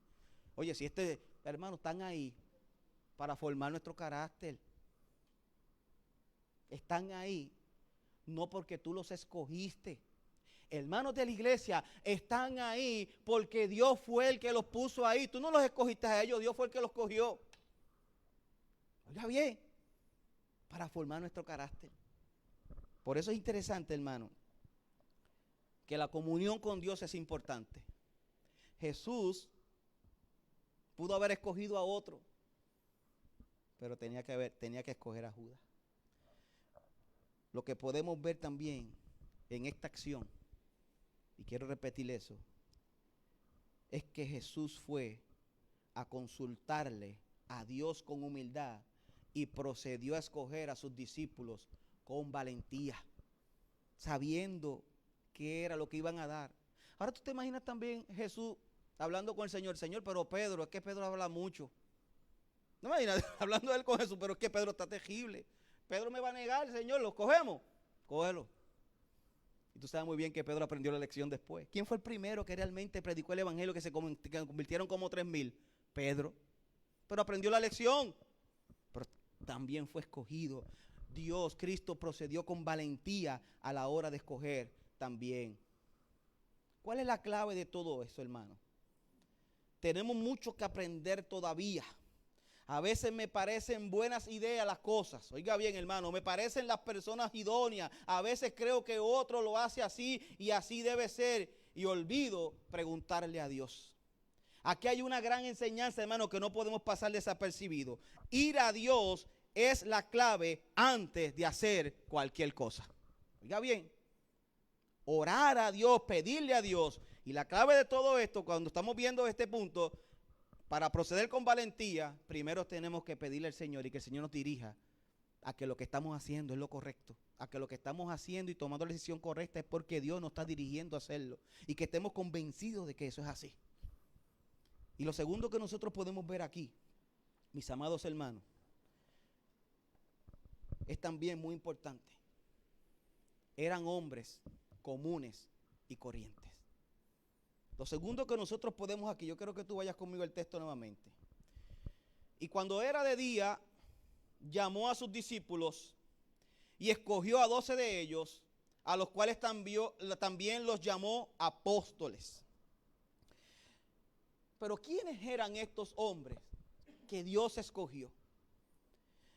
Speaker 3: Oye, si hermanos, están ahí para formar nuestro carácter. Están ahí, no porque tú los escogiste. Hermanos de la iglesia, están ahí porque Dios fue el que los puso ahí. Tú no los escogiste a ellos, Dios fue el que los cogió. Oiga bien, para formar nuestro carácter. Por eso es interesante, hermano, que la comunión con Dios es importante. Jesús pudo haber escogido a otro, pero tenía que escoger a Judas. Lo que podemos ver también en esta acción, y quiero repetir eso, es que Jesús fue a consultarle a Dios con humildad y procedió a escoger a sus discípulos con valentía, sabiendo qué era lo que iban a dar. Ahora tú te imaginas también Jesús hablando con el Señor, pero Pedro, es que Pedro habla mucho. No me imaginas hablando de él con Jesús, pero es que Pedro está terrible. Pedro me va a negar, Señor, ¿lo cogemos? Cógelo. Y tú sabes muy bien que Pedro aprendió la lección después. ¿Quién fue el primero que realmente predicó el evangelio que se convirtieron como 3,000? Pedro. Pero aprendió la lección. Pero también fue escogido. Dios, Cristo procedió con valentía a la hora de escoger también. ¿Cuál es la clave de todo eso, hermano? Tenemos mucho que aprender todavía. A veces me parecen buenas ideas las cosas. Oiga bien, hermano, me parecen las personas idóneas. A veces creo que otro lo hace así y así debe ser. Y olvido preguntarle a Dios. Aquí hay una gran enseñanza, hermano, que no podemos pasar desapercibido. Ir a Dios es la clave antes de hacer cualquier cosa. Oiga bien, orar a Dios, pedirle a Dios. Y la clave de todo esto, cuando estamos viendo este punto, para proceder con valentía, primero tenemos que pedirle al Señor y que el Señor nos dirija a que lo que estamos haciendo es lo correcto, a que lo que estamos haciendo y tomando la decisión correcta es porque Dios nos está dirigiendo a hacerlo y que estemos convencidos de que eso es así. Y lo segundo que nosotros podemos ver aquí, mis amados hermanos, es también muy importante. Eran hombres comunes y corrientes. Lo segundo que nosotros podemos aquí, yo quiero que tú vayas conmigo al texto nuevamente. Y cuando era de día, llamó a sus discípulos y escogió a 12 de ellos, a los cuales también los llamó apóstoles. Pero ¿quiénes eran estos hombres que Dios escogió?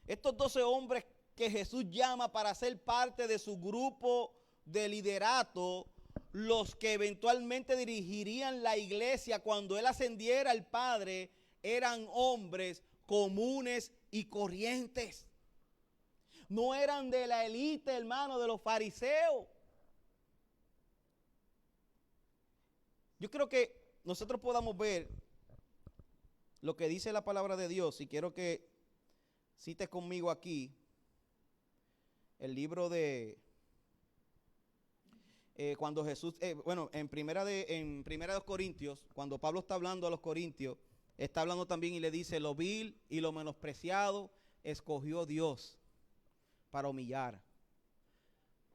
Speaker 3: Estos 12 hombres que Jesús llama para ser parte de su grupo de liderato, los que eventualmente dirigirían la iglesia cuando Él ascendiera al Padre, eran hombres comunes y corrientes. No eran de la élite, hermano, de los fariseos. Yo creo que nosotros podamos ver lo que dice la palabra de Dios, y quiero que cites conmigo aquí el libro de cuando Jesús, en primera de Corintios, cuando Pablo está hablando a los corintios, está hablando también y le dice: lo vil y lo menospreciado escogió Dios para humillar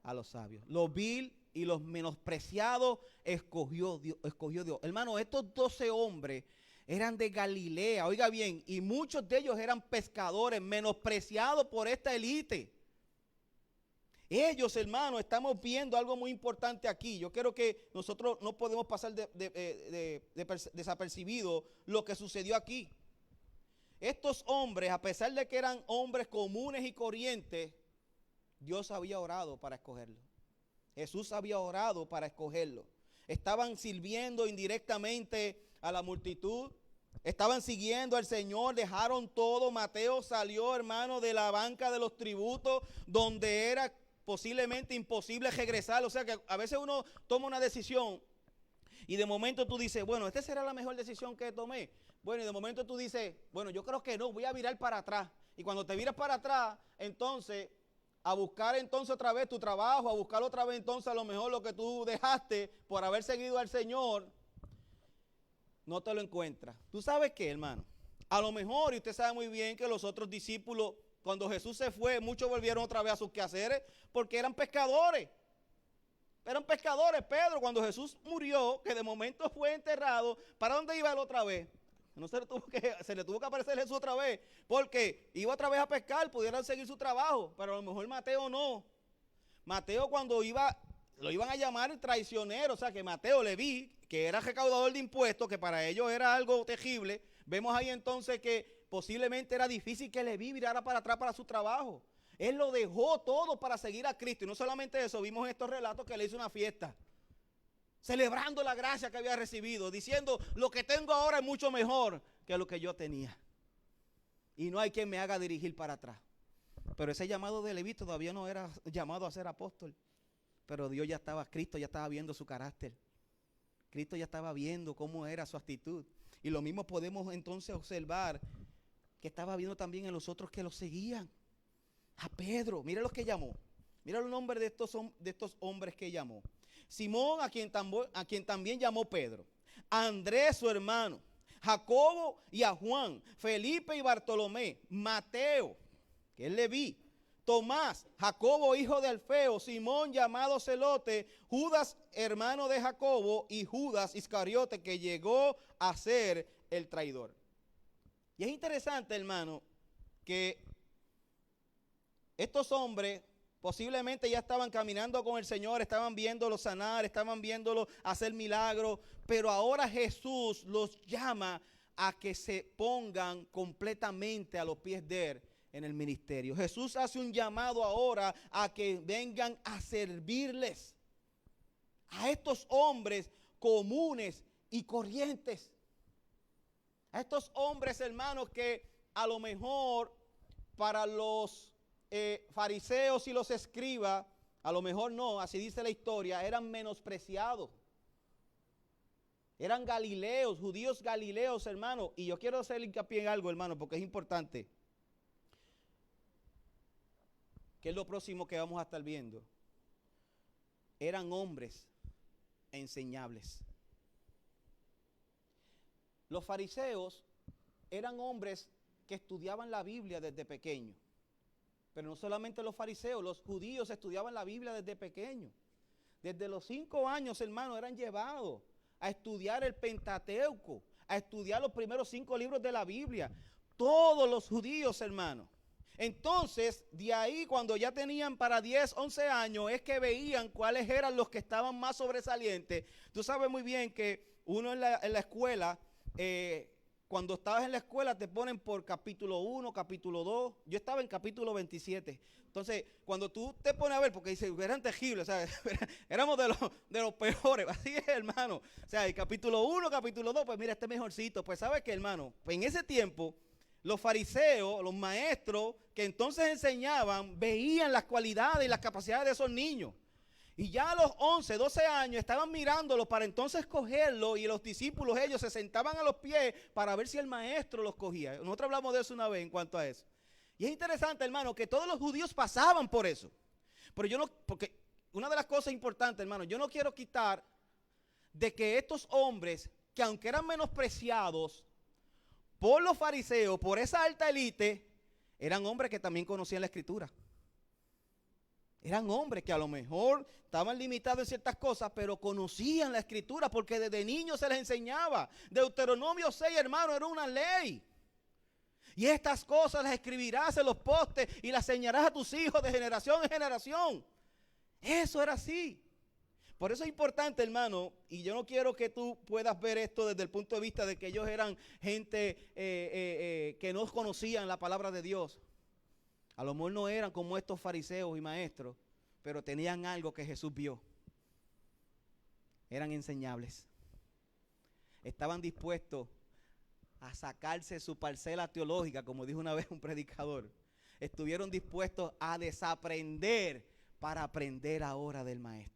Speaker 3: a los sabios. Lo vil y los menospreciados escogió Dios. Hermano, estos 12 hombres eran de Galilea, oiga bien, y muchos de ellos eran pescadores, menospreciados por esta élite. Ellos, hermano, estamos viendo algo muy importante aquí. Yo creo que nosotros no podemos pasar desapercibido lo que sucedió aquí. Estos hombres, a pesar de que eran hombres comunes y corrientes, Dios había orado para escogerlos. Jesús había orado para escogerlos. Estaban sirviendo indirectamente a la multitud. Estaban siguiendo al Señor, dejaron todo. Mateo salió, hermano, de la banca de los tributos, donde era posiblemente imposible regresar. O sea que a veces uno toma una decisión y de momento tú dices: bueno, esta será la mejor decisión que tomé. Bueno, y de momento tú dices: bueno, yo creo que no, voy a virar para atrás. Y cuando te viras para atrás, entonces a buscar entonces otra vez tu trabajo, a buscar otra vez entonces a lo mejor lo que tú dejaste por haber seguido al Señor, no te lo encuentras. ¿Tú sabes qué, hermano? A lo mejor, y usted sabe muy bien que los otros discípulos, cuando Jesús se fue, muchos volvieron otra vez a sus quehaceres porque eran pescadores. Eran pescadores. Pedro, cuando Jesús murió, que de momento fue enterrado, ¿para dónde iba él otra vez? No se le tuvo que aparecer Jesús otra vez, porque iba otra vez a pescar, pudieran seguir su trabajo, pero a lo mejor Mateo no. Mateo, cuando lo iban a llamar traicionero, o sea que Mateo, Leví, que era recaudador de impuestos, que para ellos era algo terrible. Vemos ahí entonces que posiblemente era difícil que Leví virara para atrás para su trabajo. Él lo dejó todo para seguir a Cristo. Y no solamente eso, vimos en estos relatos que le hizo una fiesta, celebrando la gracia que había recibido, diciendo: lo que tengo ahora es mucho mejor que lo que yo tenía. Y no hay quien me haga dirigir para atrás. Pero ese llamado de Leví todavía no era llamado a ser apóstol. Pero Cristo ya estaba viendo su carácter. Cristo ya estaba viendo cómo era su actitud. Y lo mismo podemos entonces observar que estaba viendo también en los otros que lo seguían. A Pedro, mira los que llamó. Mira los nombres de estos hombres que llamó. Simón, a quien también llamó Pedro. A Andrés, su hermano. Jacobo y a Juan. Felipe y Bartolomé. Mateo, que es Leví. Tomás, Jacobo, hijo de Alfeo. Simón, llamado Celote. Judas, hermano de Jacobo. Y Judas Iscariote, que llegó a ser el traidor. Y es interesante, hermano, que estos hombres posiblemente ya estaban caminando con el Señor, estaban viéndolo sanar, estaban viéndolo hacer milagros, pero ahora Jesús los llama a que se pongan completamente a los pies de Él en el ministerio. Jesús hace un llamado ahora a que vengan a servirles a estos hombres comunes y corrientes. A estos hombres, hermanos, que a lo mejor para los fariseos y los escribas, a lo mejor no, así dice la historia, eran menospreciados. Eran galileos, judíos galileos, hermano. Y yo quiero hacer hincapié en algo, hermano, porque es importante. ¿Qué es lo próximo que vamos a estar viendo? Eran hombres enseñables. Los fariseos eran hombres que estudiaban la Biblia desde pequeños. Pero no solamente los fariseos, los judíos estudiaban la Biblia desde pequeños. Desde los 5 años, hermano, eran llevados a estudiar el Pentateuco, a estudiar los primeros 5 libros de la Biblia. Todos los judíos, hermano. Entonces, de ahí cuando ya tenían para 10, 11 años, es que veían cuáles eran los que estaban más sobresalientes. Tú sabes muy bien que uno en la escuela, cuando estabas en la escuela te ponen por capítulo 1, capítulo 2. Yo estaba en capítulo 27. Entonces, cuando tú te pones a ver, porque dice, eran terribles, ¿sabes? Éramos de los peores, así es, hermano. O sea, el capítulo 1, capítulo 2, pues mira, este mejorcito. Pues, ¿sabes qué, hermano? Pues en ese tiempo, los fariseos, los maestros que entonces enseñaban, veían las cualidades y las capacidades de esos niños. Y ya a los 11, 12 años estaban mirándolo para entonces cogerlo, y los discípulos, ellos se sentaban a los pies para ver si el maestro los cogía. Nosotros hablamos de eso una vez en cuanto a eso. Y es interesante, hermano, que todos los judíos pasaban por eso. Pero yo no, porque una de las cosas importantes, hermano, yo no quiero quitar de que estos hombres, que aunque eran menospreciados por los fariseos, por esa alta élite, eran hombres que también conocían la Escritura. Eran hombres que a lo mejor estaban limitados en ciertas cosas, pero conocían la Escritura porque desde niños se les enseñaba. Deuteronomio 6, hermano, era una ley. Y estas cosas las escribirás en los postes y las enseñarás a tus hijos de generación en generación. Eso era así. Por eso es importante, hermano, y yo no quiero que tú puedas ver esto desde el punto de vista de que ellos eran gente que no conocían la palabra de Dios. A lo mejor no eran como estos fariseos y maestros, pero tenían algo que Jesús vio. Eran enseñables. Estaban dispuestos a sacarse su parcela teológica, como dijo una vez un predicador. Estuvieron dispuestos a desaprender para aprender ahora del maestro.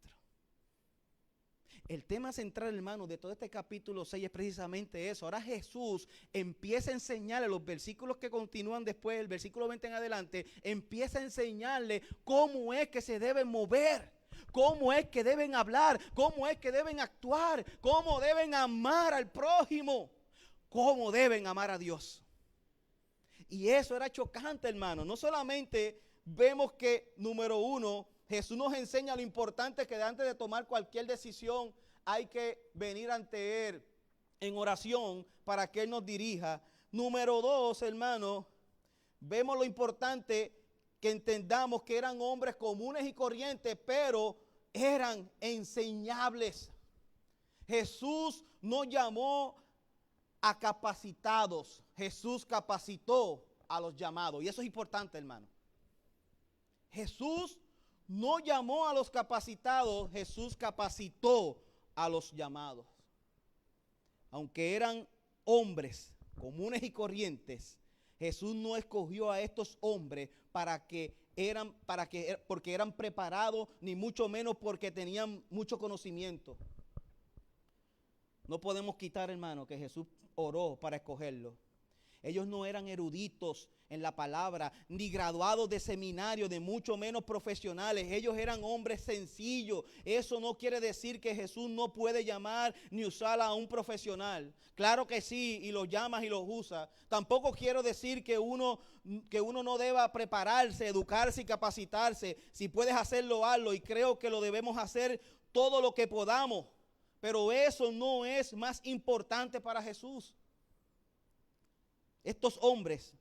Speaker 3: El tema central, hermano, de todo este capítulo 6 es precisamente eso. Ahora Jesús empieza a enseñarle, los versículos que continúan después, el versículo 20 en adelante, empieza a enseñarle cómo es que se deben mover, cómo es que deben hablar, cómo es que deben actuar, cómo deben amar al prójimo, cómo deben amar a Dios. Y eso era chocante, hermano. No solamente vemos que, número 1, Jesús nos enseña lo importante que antes de tomar cualquier decisión hay que venir ante Él en oración para que Él nos dirija. Número 2, hermano, vemos lo importante que entendamos que eran hombres comunes y corrientes, pero eran enseñables. Jesús no llamó a capacitados, Jesús capacitó a los llamados. Y eso es importante, hermano. Jesús no llamó a los capacitados, Jesús capacitó a los llamados. Aunque eran hombres comunes y corrientes, Jesús no escogió a estos hombres porque eran preparados, ni mucho menos porque tenían mucho conocimiento. No podemos quitar, hermano, que Jesús oró para escogerlos. Ellos no eran eruditos en la palabra, ni graduados de seminario, ni mucho menos profesionales. Ellos eran hombres sencillos. Eso no quiere decir que Jesús no puede llamar ni usar a un profesional. Claro que sí, y los llamas y los usa. Tampoco quiero decir que uno no deba prepararse, educarse y capacitarse. Si puedes hacerlo, hazlo. Y creo que lo debemos hacer todo lo que podamos. Pero eso no es más importante para Jesús. Estos hombres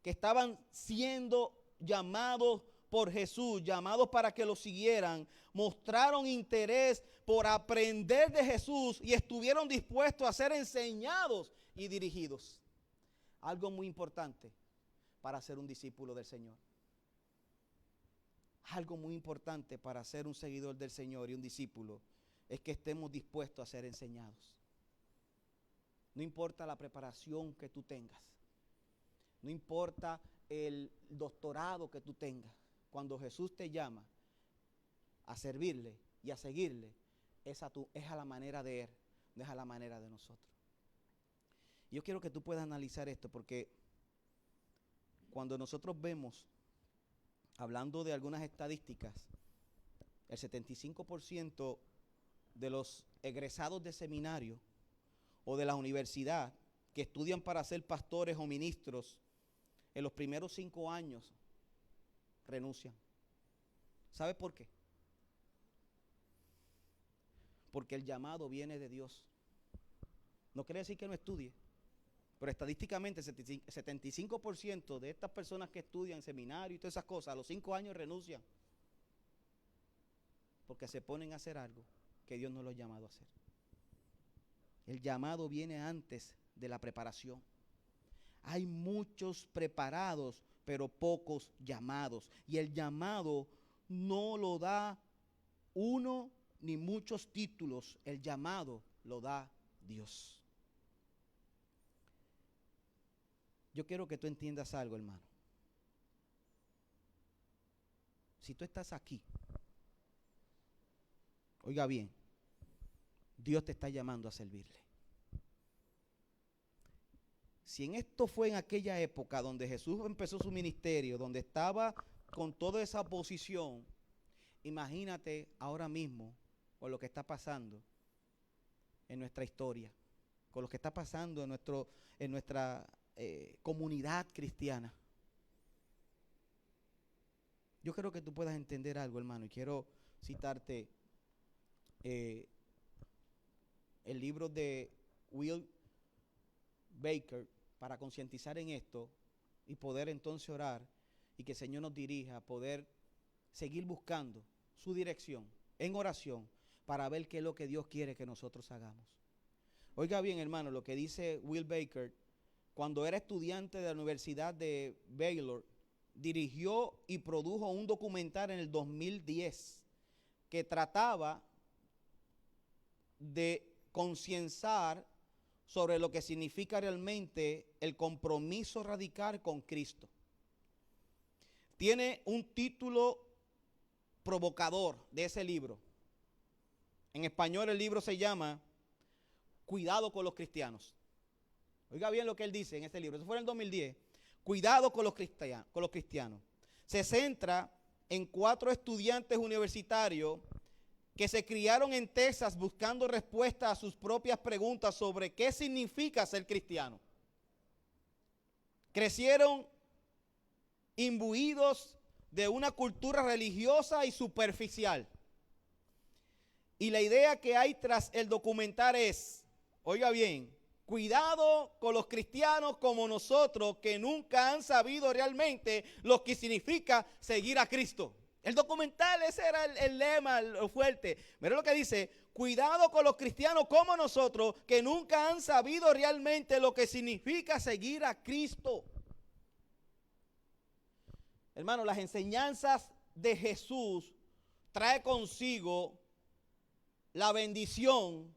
Speaker 3: que estaban siendo llamados por Jesús, llamados para que lo siguieran, mostraron interés por aprender de Jesús y estuvieron dispuestos a ser enseñados y dirigidos. Algo muy importante para ser un discípulo del Señor. Algo muy importante para ser un seguidor del Señor y un discípulo es que estemos dispuestos a ser enseñados. No importa la preparación que tú tengas. No importa el doctorado que tú tengas. Cuando Jesús te llama a servirle y a seguirle, es a la manera de Él. no es a la manera de nosotros. Yo quiero que tú puedas analizar esto, porque cuando nosotros vemos, hablando de algunas estadísticas, el 75% de los egresados de seminario o de la universidad que estudian para ser pastores o ministros, en los primeros 5 años renuncian. ¿Sabe por qué? Porque el llamado viene de Dios. No quiere decir que no estudie, pero estadísticamente el 75% de estas personas que estudian seminario y todas esas cosas, a los 5 años renuncian. Porque se ponen a hacer algo que Dios no los ha llamado a hacer. El llamado viene antes de la preparación. Hay muchos preparados, pero pocos llamados. Y el llamado no lo da uno ni muchos títulos. El llamado lo da Dios. Yo quiero que tú entiendas algo, hermano. Si tú estás aquí, oiga bien, Dios te está llamando a servirle. Si en esto fue en aquella época donde Jesús empezó su ministerio, donde estaba con toda esa oposición, imagínate ahora mismo con lo que está pasando en nuestra historia, con lo que está pasando en nuestra comunidad cristiana. Yo quiero que tú puedas entender algo, hermano, y quiero citarte el libro de Will Baker para concientizar en esto y poder entonces orar y que el Señor nos dirija a poder seguir buscando su dirección en oración para ver qué es lo que Dios quiere que nosotros hagamos. Oiga bien, hermano, lo que dice Will Baker. Cuando era estudiante de la Universidad de Baylor, dirigió y produjo un documental en el 2010 que trataba de concienciar sobre lo que significa realmente el compromiso radical con Cristo. Tiene un título provocador de ese libro. En español el libro se llama Cuidado con los cristianos. Oiga bien lo que él dice en este libro. Eso fue en el 2010. Cuidado con los cristianos. Se centra en 4 estudiantes universitarios que se criaron en Texas buscando respuestas a sus propias preguntas sobre qué significa ser cristiano. Crecieron imbuidos de una cultura religiosa y superficial. Y la idea que hay tras el documental es, oiga bien, cuidado con los cristianos como nosotros que nunca han sabido realmente lo que significa seguir a Cristo. El documental, ese era el lema, lo fuerte. Mira lo que dice, cuidado con los cristianos como nosotros que nunca han sabido realmente lo que significa seguir a Cristo. Hermano, las enseñanzas de Jesús trae consigo la bendición,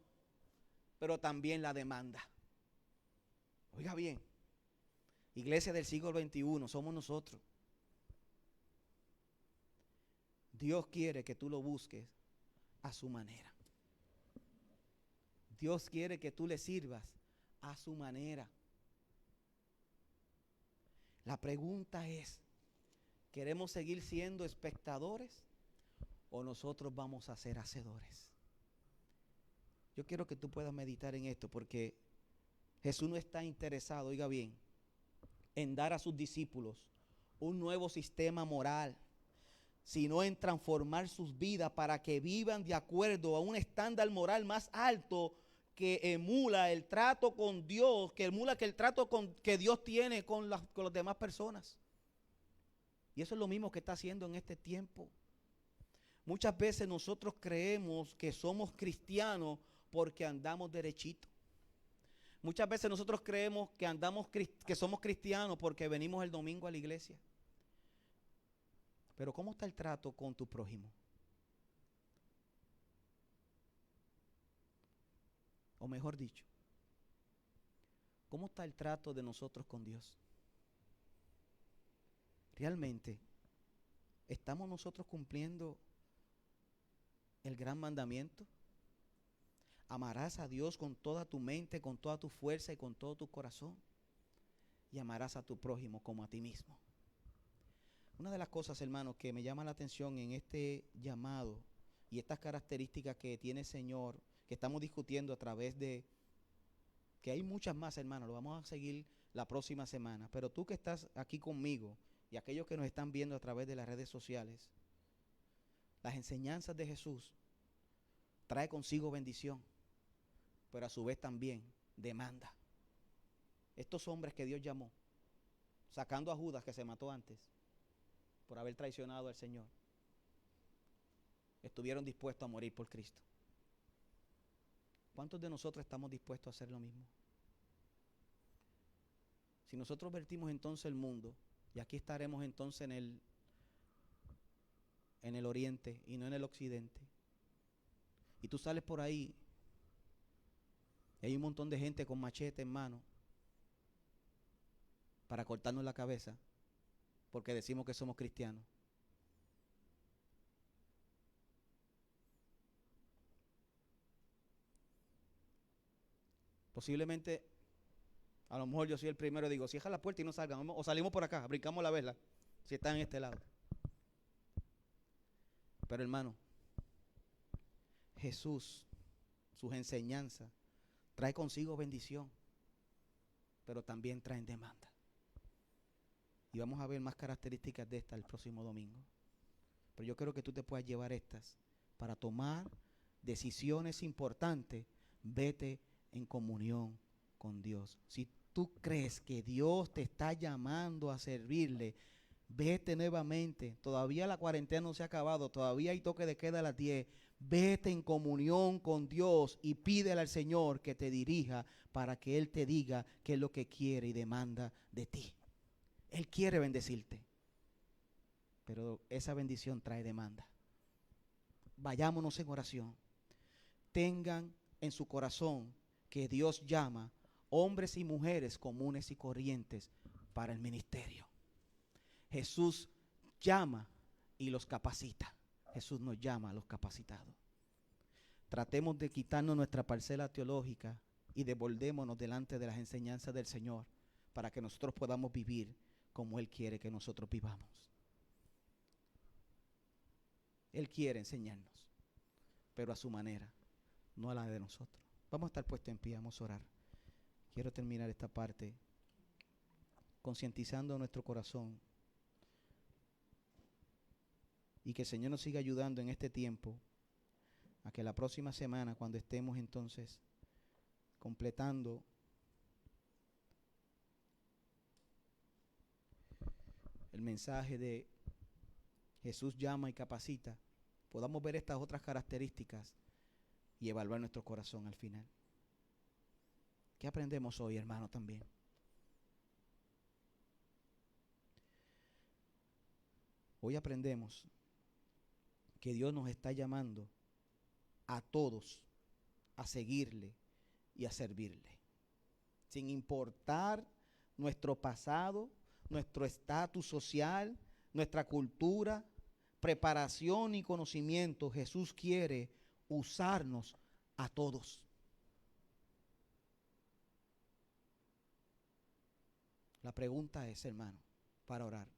Speaker 3: pero también la demanda. Oiga bien, iglesia del siglo XXI, somos nosotros. Dios quiere que tú lo busques a su manera. Dios quiere que tú le sirvas a su manera. La pregunta es, ¿queremos seguir siendo espectadores o nosotros vamos a ser hacedores? Yo quiero que tú puedas meditar en esto porque Jesús no está interesado, oiga bien, en dar a sus discípulos un nuevo sistema moral, sino en transformar sus vidas para que vivan de acuerdo a un estándar moral más alto que emula el trato con Dios, que emula el trato que Dios tiene con las demás personas. Y eso es lo mismo que está haciendo en este tiempo. Muchas veces nosotros creemos que somos cristianos porque andamos derechito. Muchas veces nosotros creemos que somos cristianos porque venimos el domingo a la iglesia. Pero ¿cómo está el trato con tu prójimo? O mejor dicho, ¿cómo está el trato de nosotros con Dios? ¿Realmente estamos nosotros cumpliendo el gran mandamiento? Amarás a Dios con toda tu mente, con toda tu fuerza y con todo tu corazón. Y amarás a tu prójimo como a ti mismo. Una de las cosas, hermanos, que me llama la atención en este llamado y estas características que tiene el Señor, que estamos discutiendo a través de, que hay muchas más, hermanos, lo vamos a seguir la próxima semana, pero tú que estás aquí conmigo y aquellos que nos están viendo a través de las redes sociales, las enseñanzas de Jesús trae consigo bendición, pero a su vez también demanda. Estos hombres que Dios llamó, sacando a Judas que se mató antes por haber traicionado al Señor, estuvieron dispuestos a morir por Cristo. ¿Cuántos de nosotros estamos dispuestos a hacer lo mismo? Si nosotros vertimos entonces el mundo, y aquí estaremos entonces en el oriente y no en el occidente, y tú sales por ahí, y hay un montón de gente con machete en mano para cortarnos la cabeza, porque decimos que somos cristianos. Posiblemente, a lo mejor yo soy el primero y digo, cierra la puerta y no salgan, o salimos por acá, brincamos la vela, si están en este lado. Pero hermano, Jesús, sus enseñanzas, trae consigo bendición, pero también traen demanda. Y vamos a ver más características de estas el próximo domingo. Pero yo creo que tú te puedas llevar estas para tomar decisiones importantes. Vete en comunión con Dios. Si tú crees que Dios te está llamando a servirle, vete nuevamente. Todavía la cuarentena no se ha acabado, todavía hay toque de queda a las 10. Vete en comunión con Dios y pídele al Señor que te dirija para que Él te diga qué es lo que quiere y demanda de ti. Él quiere bendecirte, pero esa bendición trae demanda. Vayámonos en oración. Tengan en su corazón que Dios llama hombres y mujeres comunes y corrientes para el ministerio. Jesús llama y los capacita. Jesús nos llama a los capacitados. Tratemos de quitarnos nuestra parcela teológica y devolvémonos delante de las enseñanzas del Señor para que nosotros podamos vivir como Él quiere que nosotros vivamos. Él quiere enseñarnos, pero a su manera, no a la de nosotros. Vamos a estar puestos en pie, vamos a orar. Quiero terminar esta parte concientizando nuestro corazón y que el Señor nos siga ayudando en este tiempo a que la próxima semana, cuando estemos entonces completando el mensaje de Jesús llama y capacita, podamos ver estas otras características y evaluar nuestro corazón al final. ¿Qué aprendemos hoy, hermano, también? Hoy aprendemos que Dios nos está llamando a todos a seguirle y a servirle, sin importar nuestro pasado, nuestro estatus social, nuestra cultura, preparación y conocimiento. Jesús quiere usarnos a todos. La pregunta es, hermano, para orar,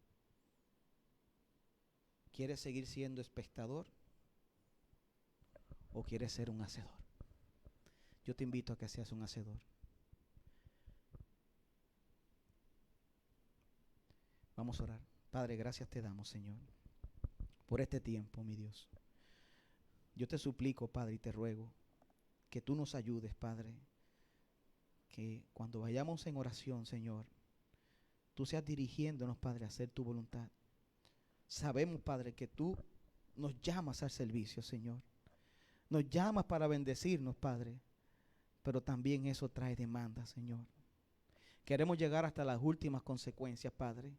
Speaker 3: ¿quieres seguir siendo espectador o quieres ser un hacedor? Yo te invito a que seas un hacedor. Vamos a orar. Padre, gracias te damos, Señor, por este tiempo, mi Dios. Yo te suplico, Padre, y te ruego que tú nos ayudes, Padre, que cuando vayamos en oración, Señor, tú seas dirigiéndonos, Padre, a hacer tu voluntad. Sabemos, Padre, que tú nos llamas al servicio, Señor. Nos llamas para bendecirnos, Padre, pero también eso trae demanda, Señor. Queremos llegar hasta las últimas consecuencias, Padre,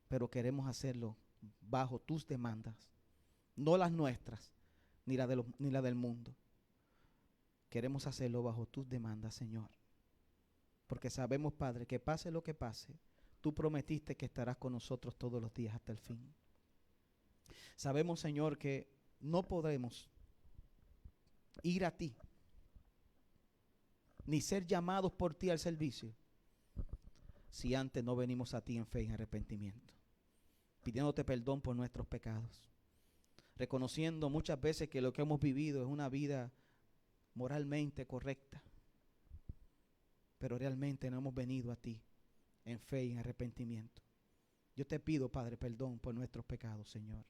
Speaker 3: pero queremos hacerlo bajo tus demandas, no las nuestras, ni la del mundo. Queremos hacerlo bajo tus demandas, Señor, porque sabemos, Padre, que pase lo que pase, tú prometiste que estarás con nosotros todos los días hasta el fin. Sabemos, Señor, que no podremos ir a ti ni ser llamados por ti al servicio, si antes no venimos a ti en fe y en arrepentimiento, pidiéndote perdón por nuestros pecados, reconociendo muchas veces que lo que hemos vivido es una vida moralmente correcta, pero realmente no hemos venido a ti en fe y en arrepentimiento. Yo te pido, Padre, perdón por nuestros pecados, Señor.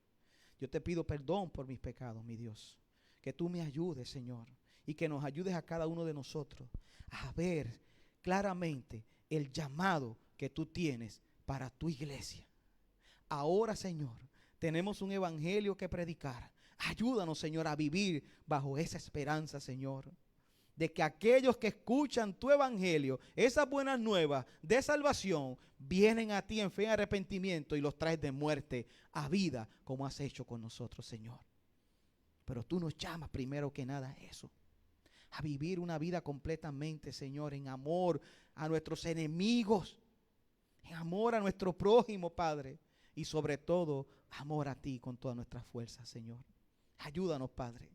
Speaker 3: Yo te pido perdón por mis pecados, mi Dios. Que tú me ayudes, Señor, y que nos ayudes a cada uno de nosotros a ver claramente el llamado que tú tienes para tu iglesia. Ahora, Señor, tenemos un evangelio que predicar. Ayúdanos, Señor, a vivir bajo esa esperanza, Señor, de que aquellos que escuchan tu evangelio, esas buenas nuevas de salvación, vienen a ti en fe y arrepentimiento y los traes de muerte a vida, como has hecho con nosotros, Señor. Pero tú nos llamas primero que nada a eso, a vivir una vida completamente, Señor, en amor a nuestros enemigos, en amor a nuestro prójimo, Padre, y sobre todo, amor a ti con todas nuestras fuerzas, Señor. Ayúdanos, Padre,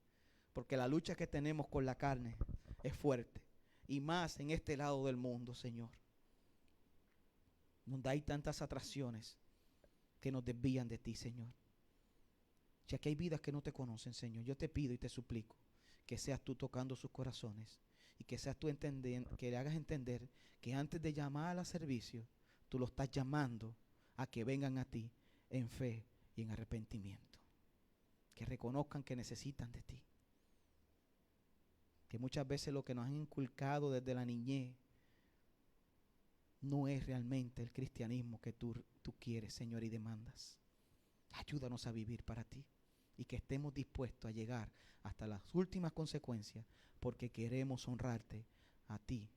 Speaker 3: porque la lucha que tenemos con la carne es fuerte, y más en este lado del mundo, Señor, donde hay tantas atracciones que nos desvían de ti, Señor. Ya que hay vidas que no te conocen, Señor, yo te pido y te suplico que seas tú tocando sus corazones y que seas tú que le hagas entender que antes de llamar al servicio, tú lo estás llamando a que vengan a ti en fe y en arrepentimiento, que reconozcan que necesitan de ti, que muchas veces lo que nos han inculcado desde la niñez no es realmente el cristianismo que tú quieres, Señor, y demandas. Ayúdanos a vivir para ti y que estemos dispuestos a llegar hasta las últimas consecuencias, porque queremos honrarte a ti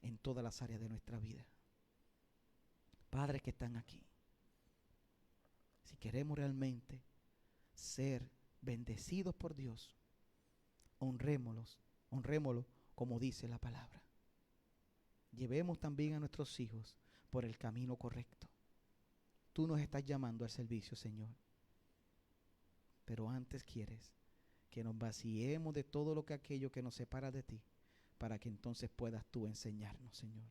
Speaker 3: en todas las áreas de nuestra vida. Padres que están aquí, si queremos realmente ser bendecidos por Dios, honrémoslo como dice la palabra. Llevemos también a nuestros hijos por el camino correcto. Tú nos estás llamando al servicio, Señor, pero antes quieres que nos vaciemos de todo aquello que nos separa de ti, para que entonces puedas tú enseñarnos, Señor.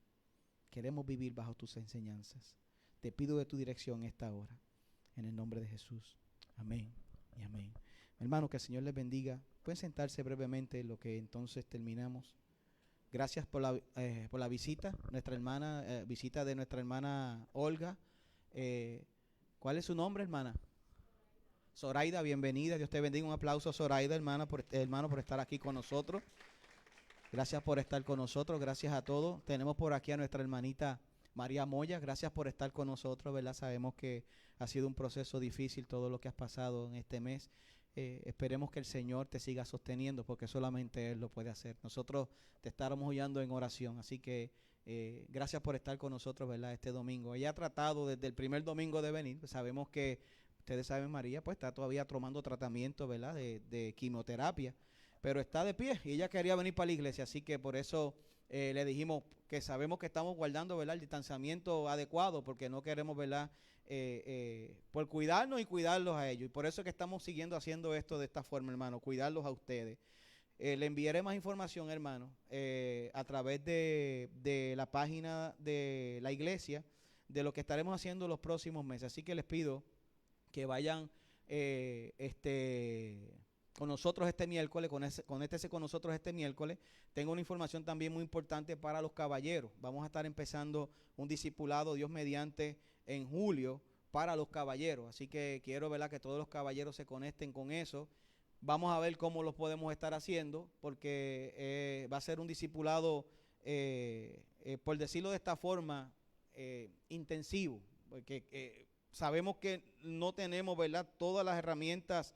Speaker 3: Queremos vivir bajo tus enseñanzas. Te pido de tu dirección esta hora, en el nombre de Jesús. Amén y amén. Hermano, que el Señor les bendiga. Pueden sentarse brevemente en lo que entonces terminamos. Gracias por la visita, nuestra hermana, visita de nuestra hermana Olga. ¿Cuál es su nombre, hermana? Zoraida, bienvenida. Dios te bendiga. Un aplauso a Zoraida, hermano, por estar aquí con nosotros. Gracias por estar con nosotros. Gracias a todos. Tenemos por aquí a nuestra hermanita María Moya. Gracias por estar con nosotros, ¿verdad? Sabemos que ha sido un proceso difícil todo lo que has pasado en este mes. Esperemos que el Señor te siga sosteniendo, porque solamente Él lo puede hacer. Nosotros te estaremos oyendo en oración, así que gracias por estar con nosotros, ¿verdad? Este domingo. Ella ha tratado desde el primer domingo de venir. Sabemos que, ustedes saben, María pues está todavía tomando tratamiento, ¿verdad? De quimioterapia, pero está de pie y ella quería venir para la iglesia, así que por eso le dijimos que sabemos que estamos guardando, ¿verdad?, el distanciamiento adecuado, porque no queremos, ¿verdad?, por cuidarnos y cuidarlos a ellos. Y por eso es que estamos siguiendo haciendo esto de esta forma, hermano, cuidarlos a ustedes. Le enviaré más información, hermano, a través de la página de la iglesia, de lo que estaremos haciendo los próximos meses. Así que les pido que vayan con nosotros este miércoles, conéctese con nosotros este miércoles. Tengo una información también muy importante para los caballeros. Vamos a estar empezando un discipulado, Dios mediante, en julio para los caballeros. Así que quiero, ¿verdad?, que todos los caballeros se conecten con eso. Vamos a ver cómo lo podemos estar haciendo, porque va a ser un discipulado, por decirlo de esta forma, intensivo, porque sabemos que no tenemos, ¿verdad?, todas las herramientas.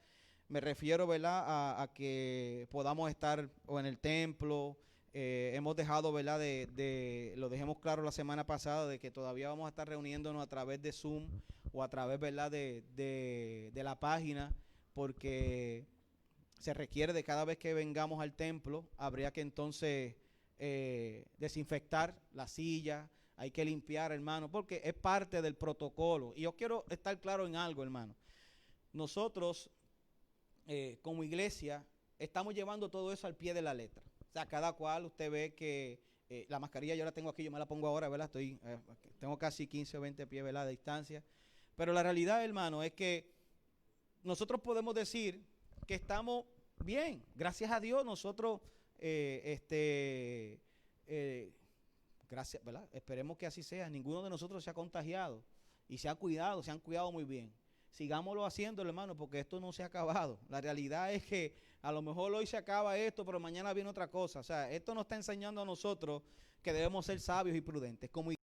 Speaker 3: Me refiero, ¿verdad?, a que podamos estar o en el templo. Hemos dejado, ¿verdad?, lo dejemos claro la semana pasada, de que todavía vamos a estar reuniéndonos a través de Zoom o a través, ¿verdad?, de la página, porque se requiere de cada vez que vengamos al templo, habría que entonces desinfectar la silla, hay que limpiar, hermano, porque es parte del protocolo. Y yo quiero estar claro en algo, hermano. Nosotros, como iglesia, estamos llevando todo eso al pie de la letra. sea, cada cual usted ve que la mascarilla yo la tengo aquí, yo me la pongo ahora, ¿verdad? Tengo casi 15 o 20 pies, ¿verdad?, de distancia. Pero la realidad, hermano, es que nosotros podemos decir que estamos bien. Gracias a Dios nosotros, gracias, ¿verdad? Esperemos que así sea. Ninguno de nosotros se ha contagiado y se han cuidado muy bien. Sigámoslo haciendo, hermano, porque esto no se ha acabado. La realidad es que a lo mejor hoy se acaba esto, pero mañana viene otra cosa. O sea, esto nos está enseñando a nosotros que debemos ser sabios y prudentes. Como